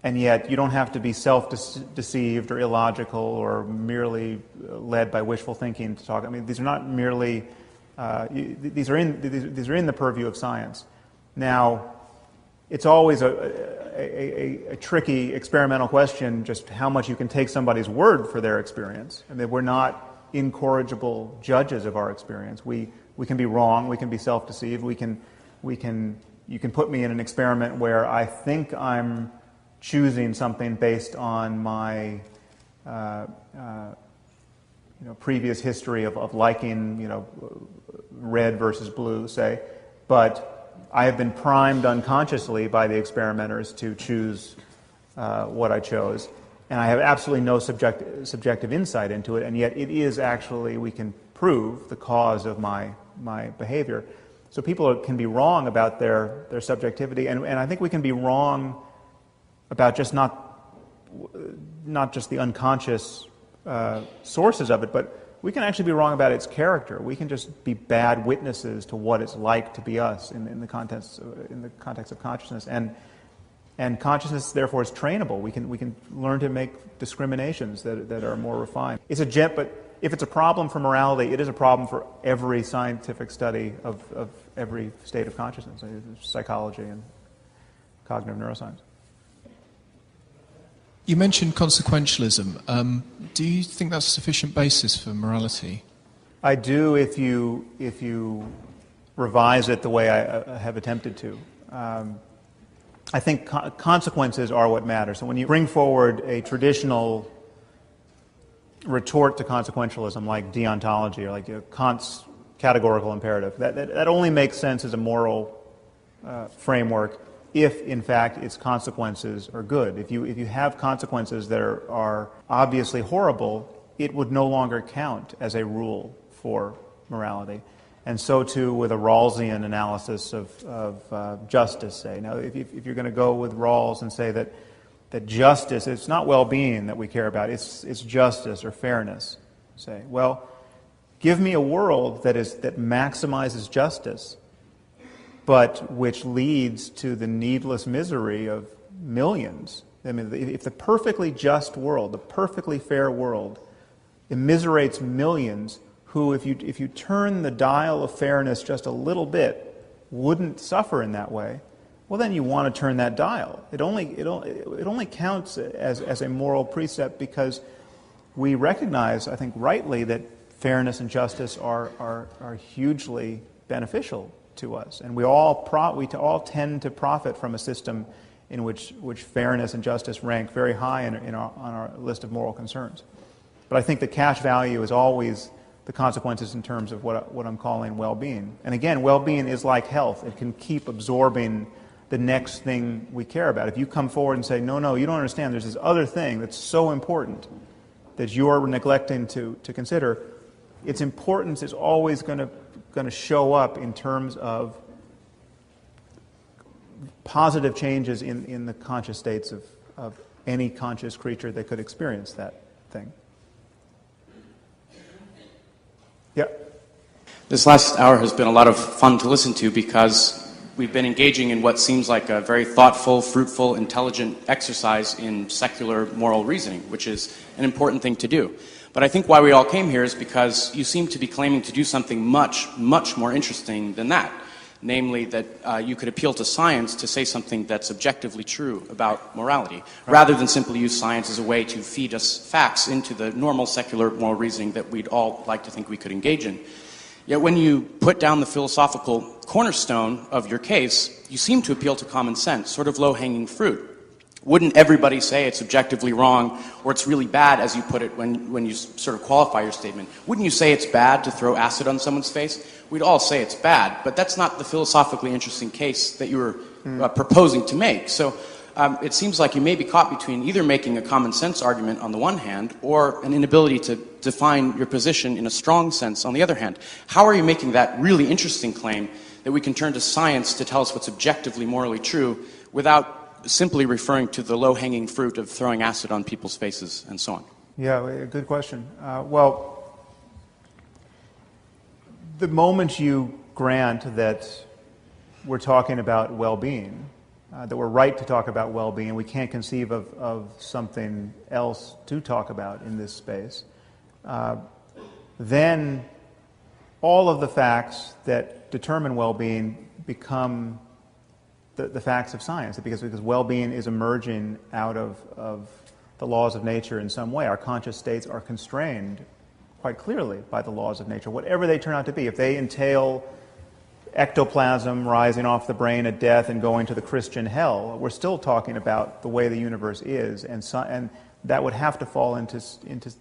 And yet you don't have to be self-deceived or illogical or merely led by wishful thinking to talk. I mean, these are not merely, these are in the purview of science. Now, it's always a tricky experimental question just how much you can take somebody's word for their experience. I mean, we're not incorrigible judges of our experience. We can be wrong. We can be self-deceived. You can put me in an experiment where I think I'm choosing something based on my previous history of liking red versus blue, say, but I have been primed unconsciously by the experimenters to choose what I chose, and I have absolutely no subjective insight into it, and yet it is actually, we can prove, the cause of my behavior. So people can be wrong about their subjectivity, and I think we can be wrong about just not just the unconscious sources of it, but we can actually be wrong about its character. We can just be bad witnesses to what it's like to be us in the context of consciousness, and consciousness therefore is trainable. We can learn to make discriminations that are more refined. But if it's a problem for morality, it is a problem for every scientific study of every state of consciousness, psychology and cognitive neuroscience. You mentioned consequentialism. Do you think that's a sufficient basis for morality? I do if you revise it the way I have attempted to. I think consequences are what matter. So when you bring forward a traditional retort to consequentialism like deontology or like Kant's categorical imperative, that only makes sense as a moral framework if, in fact, its consequences are good. If you have consequences that are obviously horrible, it would no longer count as a rule for morality. And so too with a Rawlsian analysis of justice, say. Now, if you're going to go with Rawls and say that justice, it's not well-being that we care about, it's justice or fairness, say, well, give me a world that maximizes justice, but which leads to the needless misery of millions. I mean, if the perfectly just world, the perfectly fair world, immiserates millions who, if you turn the dial of fairness just a little bit, wouldn't suffer in that way, well, then you want to turn that dial. It only counts as a moral precept because we recognize, I think rightly, that fairness and justice are hugely beneficial to us, and we all tend to profit from a system in which fairness and justice rank very high on our list of moral concerns. But I think the cash value is always the consequences in terms of what I'm calling well-being. And again, well-being is like health. It can keep absorbing the next thing we care about. If you come forward and say, no, you don't understand, there's this other thing that's so important that you're neglecting to consider, its importance is always going to show up in terms of positive changes in the conscious states of any conscious creature that could experience that thing. Yeah. This last hour has been a lot of fun to listen to because we've been engaging in what seems like a very thoughtful, fruitful, intelligent exercise in secular moral reasoning, which is an important thing to do. But I think why we all came here is because you seem to be claiming to do something much, much more interesting than that. Namely, that you could appeal to science to say something that's objectively true about morality, rather than simply use science as a way to feed us facts into the normal secular moral reasoning that we'd all like to think we could engage in. Yet when you put down the philosophical cornerstone of your case, you seem to appeal to common sense, sort of low-hanging fruit. Wouldn't everybody say it's objectively wrong or it's really bad, as you put it, when you sort of qualify your statement? Wouldn't you say it's bad to throw acid on someone's face? We'd all say it's bad, but that's not the philosophically interesting case that you were proposing to make. So it seems like you may be caught between either making a common sense argument on the one hand or an inability to define your position in a strong sense on the other hand. How are you making that really interesting claim that we can turn to science to tell us what's objectively morally true without simply referring to the low-hanging fruit of throwing acid on people's faces and so on? Yeah, good question. Well, the moment you grant that we're talking about well-being, that we're right to talk about well-being, we can't conceive of something else to talk about in this space, then all of the facts that determine well-being become the facts of science, because well-being is emerging out of the laws of nature in some way. Our conscious states are constrained quite clearly by the laws of nature, whatever they turn out to be. If they entail ectoplasm rising off the brain at death and going to the Christian hell, we're still talking about the way the universe is, and that would have to fall into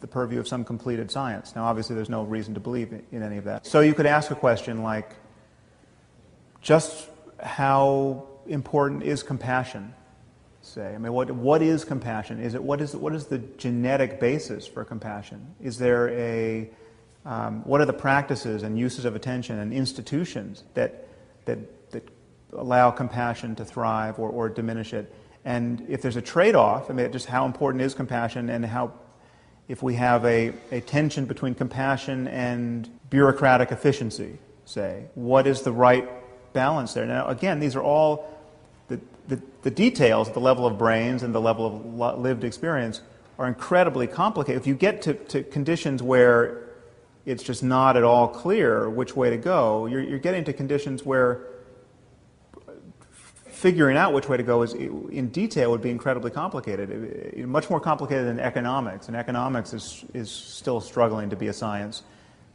the purview of some completed science. Now, obviously, there's no reason to believe in any of that. So you could ask a question like, just how important is compassion, say? I mean, what is compassion? What is the genetic basis for compassion? Is there what are the practices and uses of attention and institutions that allow compassion to thrive or diminish it? And if there's a trade-off, I mean, just how important is compassion, and how, if we have a tension between compassion and bureaucratic efficiency, say, what is the right balance there? Now, again, these are all the details at the level of brains and the level of lived experience are incredibly complicated. If you get to conditions where it's just not at all clear which way to go, you're getting to conditions where figuring out which way to go in detail would be incredibly complicated, much more complicated than economics. And economics is still struggling to be a science.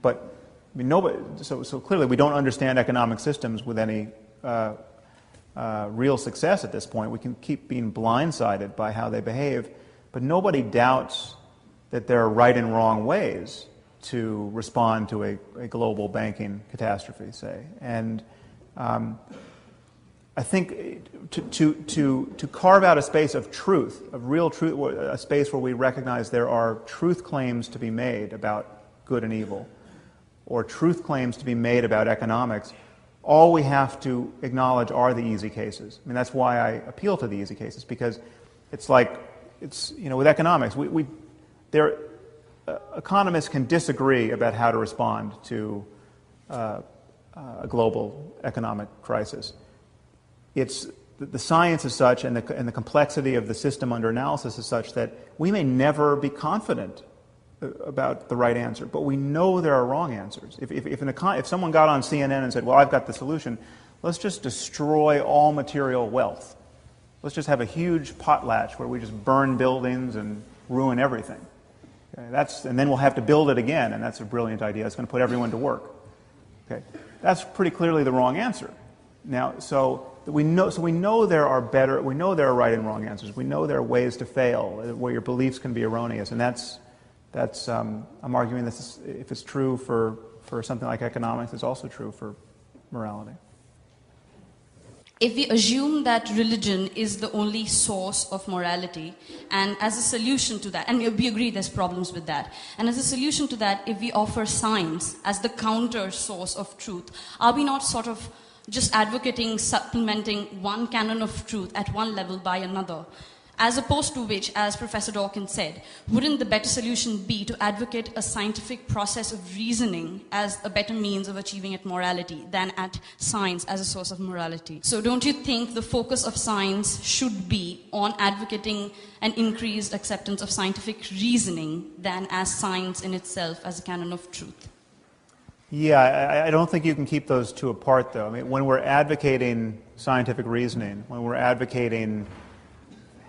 But I mean, so clearly we don't understand economic systems with any real success at this point. We can keep being blindsided by how they behave, but nobody doubts that there are right and wrong ways to respond to a global banking catastrophe, say. And I think to carve out a space of truth, of real truth, a space where we recognize there are truth claims to be made about good and evil, or truth claims to be made about economics, all we have to acknowledge are the easy cases. I mean, that's why I appeal to the easy cases, because it's like, with economics, economists can disagree about how to respond to a global economic crisis. The science is such, and the complexity of the system under analysis is such that we may never be confident about the right answer, but we know there are wrong answers. If someone got on CNN and said, well, I've got the solution, let's just destroy all material wealth. Let's just have a huge potlatch where we just burn buildings and ruin everything. Okay, and then we'll have to build it again, and that's a brilliant idea. It's going to put everyone to work. Okay, that's pretty clearly the wrong answer. Now, we know there are right and wrong answers. We know there are ways to fail where your beliefs can be erroneous, and that's I'm arguing that if it's true for something like economics, it's also true for morality. If we assume that religion is the only source of morality, and as a solution to that, and we agree there's problems with that, and as a solution to that, if we offer science as the counter source of truth, are we not sort of just advocating supplementing one canon of truth at one level by another? As opposed to which, as Professor Dawkins said, wouldn't the better solution be to advocate a scientific process of reasoning as a better means of achieving at morality than at science as a source of morality? So don't you think the focus of science should be on advocating an increased acceptance of scientific reasoning than as science in itself as a canon of truth? Yeah, I don't think you can keep those two apart, though. I mean, when we're advocating scientific reasoning, when we're advocating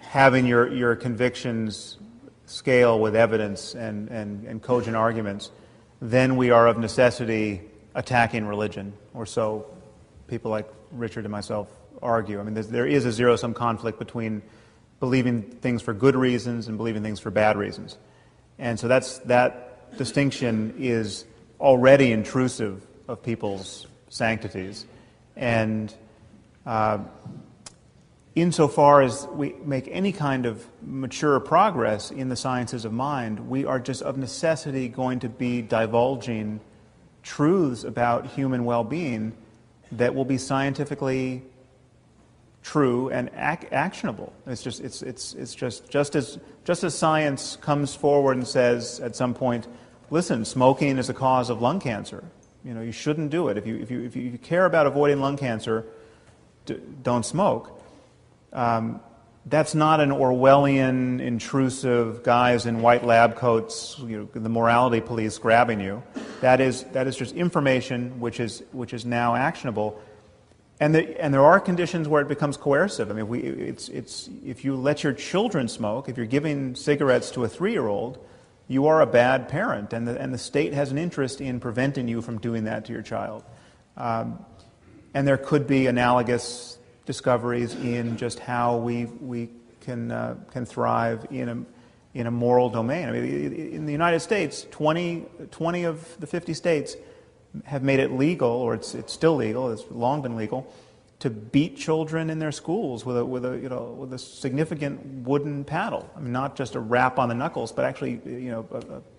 having your convictions scale with evidence and cogent arguments, then we are of necessity attacking religion, or so people like Richard and myself argue. I mean, there is a zero-sum conflict between believing things for good reasons and believing things for bad reasons. And so that distinction is already intrusive of people's sanctities. And insofar as we make any kind of mature progress in the sciences of mind, we are just of necessity going to be divulging truths about human well-being that will be scientifically true and actionable. It's just as science comes forward and says at some point, listen, smoking is a cause of lung cancer. You know, you shouldn't do it. If you care about avoiding lung cancer, don't smoke. That's not an Orwellian, intrusive guys in white lab coats, the morality police grabbing you. That is just information which is now actionable. And there are conditions where it becomes coercive. I mean, if you let your children smoke, if you're giving cigarettes to a 3-year-old, you are a bad parent, and the state has an interest in preventing you from doing that to your child. And there could be analogous discoveries in just how we can thrive in a moral domain. I mean, in the United States, 20 of the 50 states have made it legal, or it's still legal, it's long been legal, to beat children in their schools with a significant wooden paddle. I mean, not just a rap on the knuckles, but actually,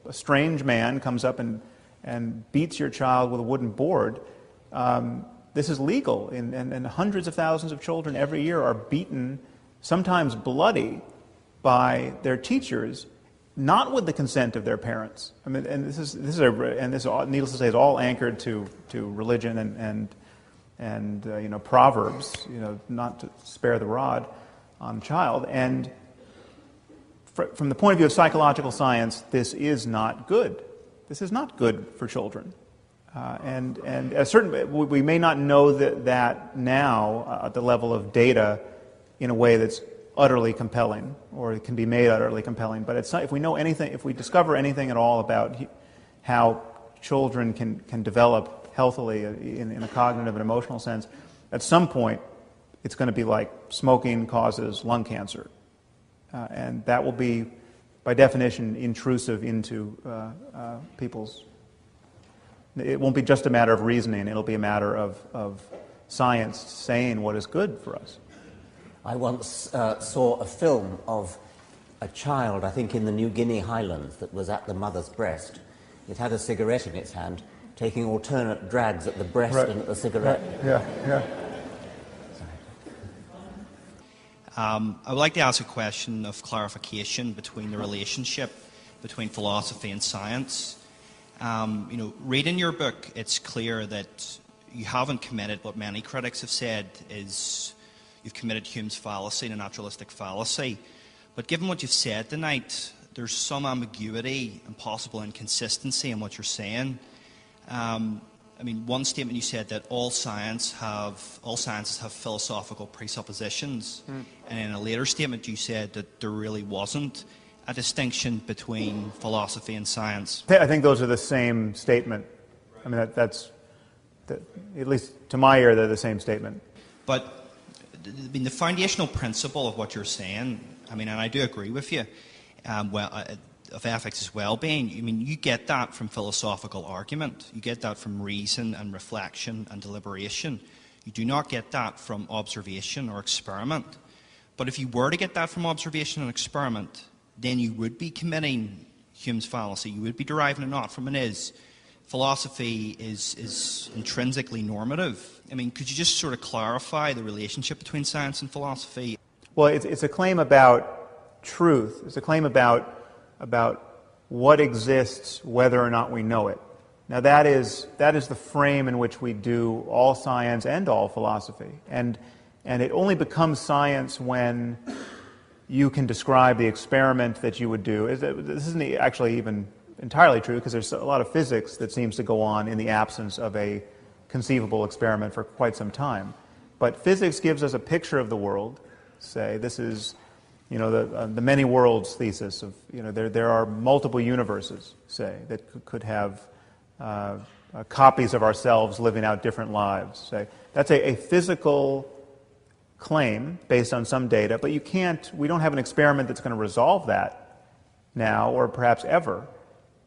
a strange man comes up and beats your child with a wooden board. This is legal, and hundreds of thousands of children every year are beaten, sometimes bloody, by their teachers, not with the consent of their parents. I mean, and this is needless to say, is all anchored to religion and proverbs, not to spare the rod on a child. And from the point of view of psychological science, this is not good. This is not good for children. And at a certain, we may not know that now at the level of data in a way that's utterly compelling, or it can be made utterly compelling. But if we know anything, if we discover anything at all about how children can develop healthily in a cognitive and emotional sense, at some point it's going to be like smoking causes lung cancer, and that will be, by definition, intrusive into people's. It won't be just a matter of reasoning; it'll be a matter of science saying what is good for us. I once saw a film of a child, I think in the New Guinea highlands, that was at the mother's breast. It had a cigarette in its hand, taking alternate drags at the breast and at the cigarette. Yeah. I would like to ask a question of clarification between the relationship between philosophy and science. Reading your book, it's clear that you haven't committed what many critics have said is you've committed Hume's fallacy, the naturalistic fallacy. But given what you've said tonight, there's some ambiguity and possible inconsistency in what you're saying. One statement you said that all sciences have philosophical presuppositions, and in a later statement you said that there really wasn't a distinction between philosophy and science. I think those are the same statement. I mean, that's at least to my ear, they're the same statement. But the foundational principle of what you're saying, and I do agree with you, of ethics as well-being, you get that from philosophical argument. You get that from reason and reflection and deliberation. You do not get that from observation or experiment. But if you were to get that from observation and experiment, then you would be committing Hume's fallacy. You would be deriving it not from an is. Philosophy is intrinsically normative. Could you just sort of clarify the relationship between science and philosophy? Well, it's a claim about truth. It's a claim about what exists, whether or not we know it. Now, that is the frame in which we do all science and all philosophy. And it only becomes science when you can describe the experiment that you would do. This isn't actually even entirely true, because there's a lot of physics that seems to go on in the absence of a conceivable experiment for quite some time. But physics gives us a picture of the world. Say, this is, the many worlds thesis of, there are multiple universes, say, that could have copies of ourselves living out different lives. Say, that's a physical claim based on some data, but we don't have an experiment that's going to resolve that now or perhaps ever.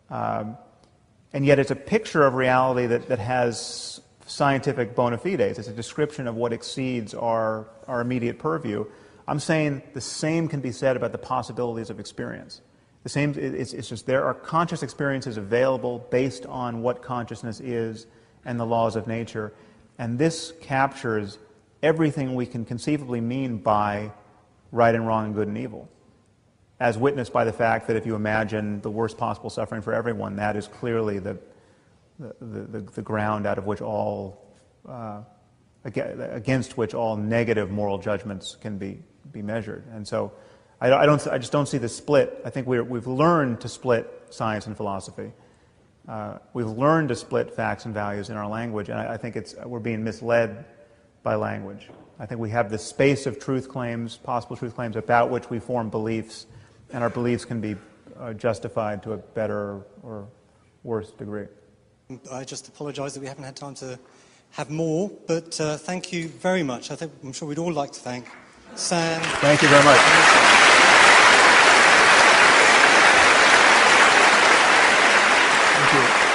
And yet it's a picture of reality that has scientific bona fides. It's a description of what exceeds our immediate purview. I'm saying the same can be said about the possibilities of experience. The same, it's just there are conscious experiences available based on what consciousness is and the laws of nature. And this captures everything we can conceivably mean by right and wrong and good and evil, as witnessed by the fact that if you imagine the worst possible suffering for everyone, that is clearly the ground out of which all, against which all negative moral judgments can be measured. And so I just don't see the split. I think we've learned to split science and philosophy. We've learned to split facts and values in our language, and I think we're being misled by language. I think we have this space of truth claims, possible truth claims, about which we form beliefs, and our beliefs can be justified to a better or worse degree. I just apologise that we haven't had time to have more, but thank you very much. I'm sure we'd all like to thank Sam. Thank you very much. Thank you.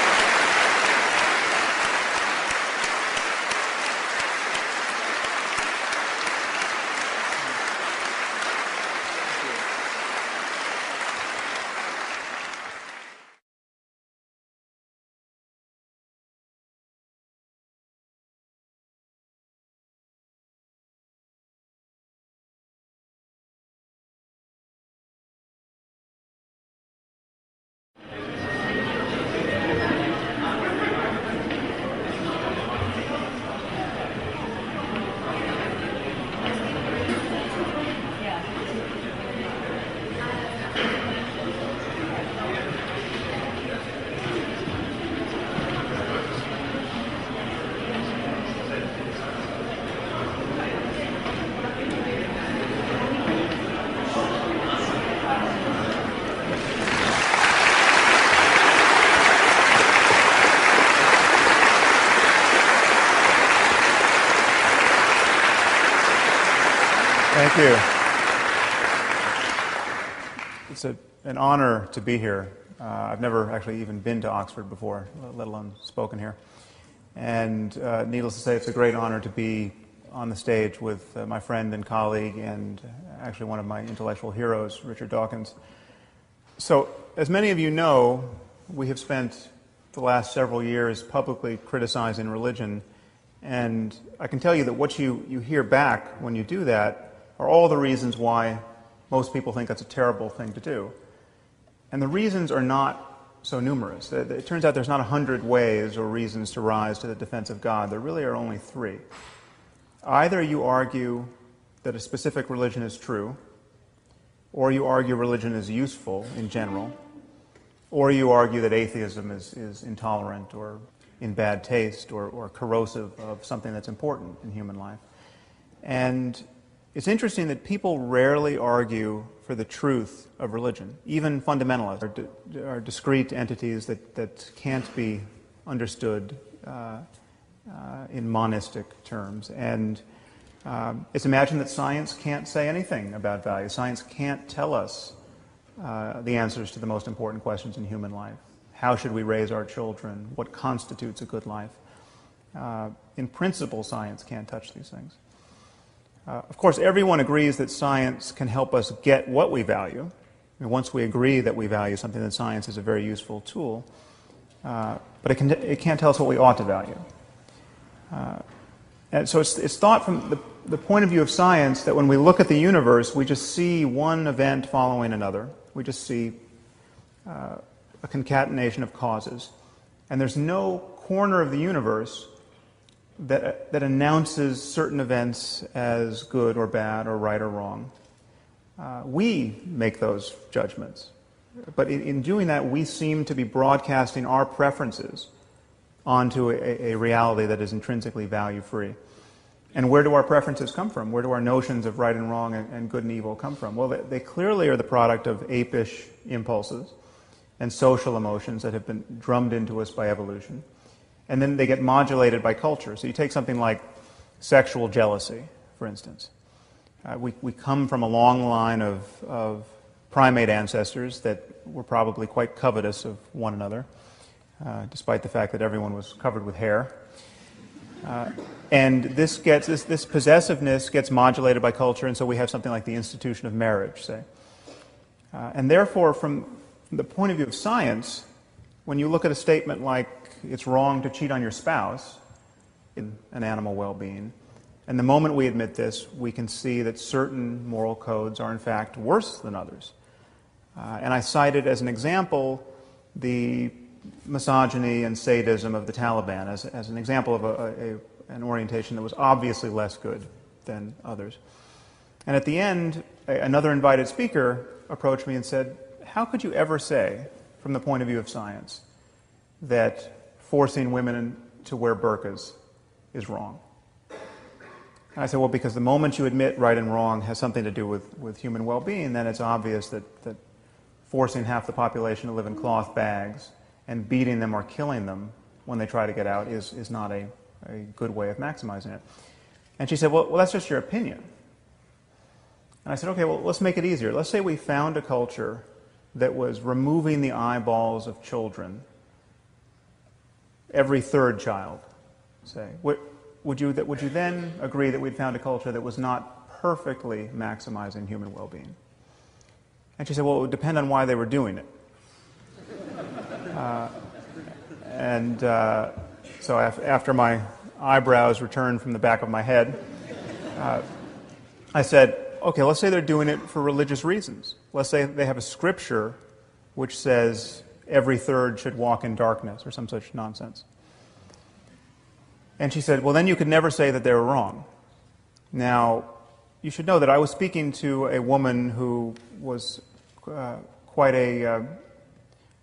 Thank you. It's an honor to be here. I've never actually even been to Oxford before, let alone spoken here. And needless to say, it's a great honor to be on the stage with my friend and colleague and actually one of my intellectual heroes, Richard Dawkins. So, as many of you know, we have spent the last several years publicly criticizing religion, and I can tell you that what you hear back when you do that are all the reasons why most people think that's a terrible thing to do. And the reasons are not so numerous. It turns out there's not 100 ways or reasons to rise to the defense of God. There really are only 3. Either you argue that a specific religion is true, or you argue religion is useful in general, or you argue that atheism is intolerant or in bad taste or corrosive of something that's important in human life. And it's interesting that people rarely argue for the truth of religion. Even fundamentalists are discrete entities that can't be understood in monistic terms. And it's imagined that science can't say anything about value. Science can't tell us the answers to the most important questions in human life. How should we raise our children? What constitutes a good life? In principle, science can't touch these things. Of course, everyone agrees that science can help us get what we value. I mean, once we agree that we value something, then science is a very useful tool. But it can't tell us what we ought to value. And so it's thought from the point of view of science that when we look at the universe, we just see one event following another. We just see a concatenation of causes. And there's no corner of the universe that announces certain events as good or bad or right or wrong. We make those judgments. But in doing that, we seem to be broadcasting our preferences onto a reality that is intrinsically value-free. And where do our preferences come from? Where do our notions of right and wrong and good and evil come from? Well, they clearly are the product of apish impulses and social emotions that have been drummed into us by evolution. and then they get modulated by culture. So you take something like sexual jealousy, for instance. We come from a long line of primate ancestors that were probably quite covetous of one another, despite the fact that everyone was covered with hair. And this possessiveness gets modulated by culture, and so we have something like the institution of marriage, say. And therefore, from the point of view of science, when you look at a statement like it's wrong to cheat on your spouse in an animal well-being, and the moment we admit this, we can see that certain moral codes are in fact worse than others. And I cited as an example the misogyny and sadism of the Taliban as an example of an orientation that was obviously less good than others. And at the end, another invited speaker approached me and said, how could you ever say, from the point of view of science, that forcing women to wear burqas is wrong? And I said, well, because the moment you admit right and wrong has something to do with human well-being, then it's obvious that forcing half the population to live in cloth bags and beating them or killing them when they try to get out is not a good way of maximizing it. And she said, well, that's just your opinion. And I said, okay, well, let's make it easier. Let's say we found a culture that was removing the eyeballs of children, every third child, say. Would you then agree that we'd found a culture that was not perfectly maximizing human well-being? And she said, well, it would depend on why they were doing it. So after my eyebrows returned from the back of my head, I said, okay, let's say they're doing it for religious reasons. Let's say they have a scripture which says every third should walk in darkness or some such nonsense. And she said, well, then you could never say that they were wrong. Now, you should know that I was speaking to a woman who was quite a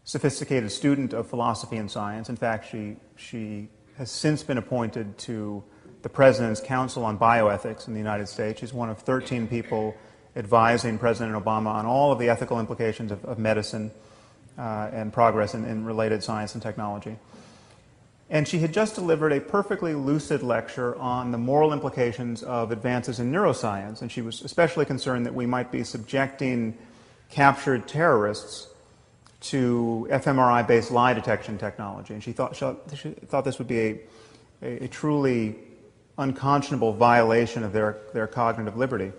sophisticated student of philosophy and science. In fact, she has since been appointed to the President's Council on Bioethics in the United States. She's one of 13 people advising President Obama on all of the ethical implications of medicine and progress in related science and technology. And she had just delivered a perfectly lucid lecture on the moral implications of advances in neuroscience, and she was especially concerned that we might be subjecting captured terrorists to fMRI-based lie detection technology. And she thought this would be a truly unconscionable violation of their cognitive liberty.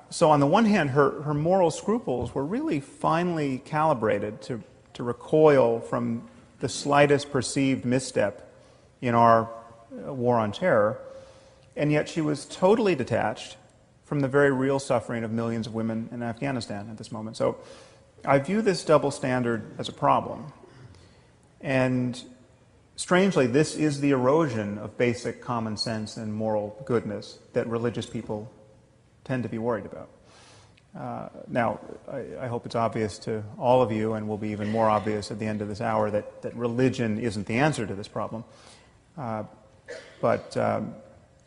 So on the one hand, her moral scruples were really finely calibrated to recoil from the slightest perceived misstep in our war on terror, and yet she was totally detached from the very real suffering of millions of women in Afghanistan at this moment. So I view this double standard as a problem. And strangely, this is the erosion of basic common sense and moral goodness that religious people tend to be worried about. Now, I hope it's obvious to all of you, and will be even more obvious at the end of this hour, that religion isn't the answer to this problem. But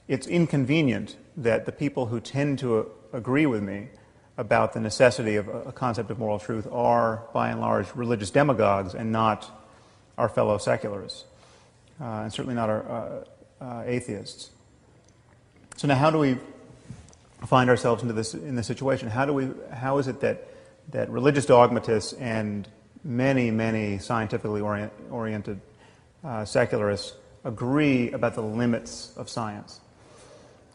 it's inconvenient that the people who tend to agree with me about the necessity of a concept of moral truth are, by and large, religious demagogues and not our fellow secularists, and certainly not our atheists. So now how do we find ourselves in this situation? How is it that religious dogmatists and many scientifically oriented secularists agree about the limits of science?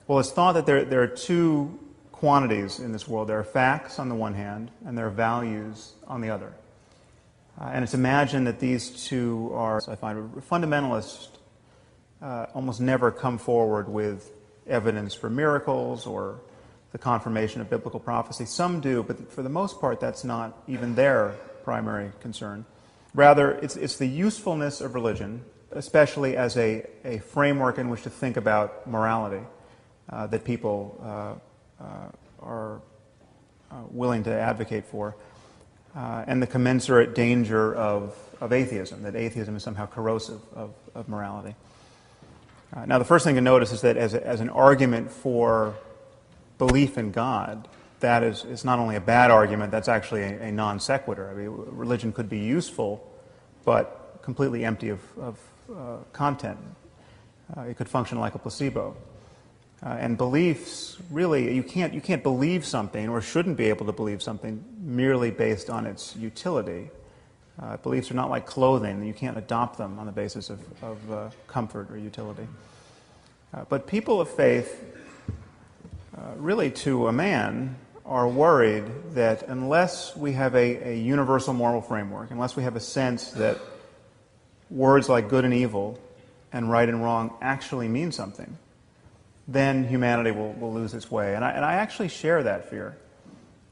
Well, it's thought that there are two quantities in this world. There are facts on the one hand, and there are values on the other. And it's imagined that these two are, I find, fundamentalists almost never come forward with evidence for miracles or the confirmation of biblical prophecy. Some do, but for the most part, that's not even their primary concern. Rather, it's the usefulness of religion, especially as a framework in which to think about morality, that people are willing to advocate for, and the commensurate danger of atheism, that atheism is somehow corrosive of morality. Now, the first thing to notice is that as an argument for belief in God, that is not only a bad argument, that's actually a non sequitur. I mean, religion could be useful, but completely empty of content. It could function like a placebo. And beliefs, really, you can't believe something or shouldn't be able to believe something merely based on its utility. Beliefs are not like clothing. You can't adopt them on the basis of comfort or utility. But people of faith, really to a man, are worried that unless we have a universal moral framework, unless we have a sense that words like good and evil and right and wrong actually mean something, then humanity will lose its way. And I actually share that fear.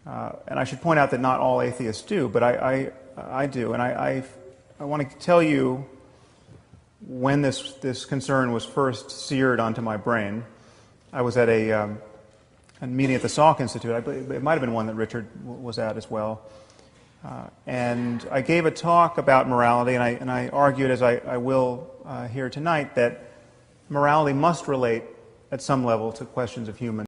And I should point out that not all atheists do, but I do. And I want to tell you when this concern was first seared onto my brain. I was at a meeting at the Salk Institute. I believe it might have been one that Richard was at as well. And I gave a talk about morality, and I argued, as I will here tonight, that morality must relate at some level to questions of human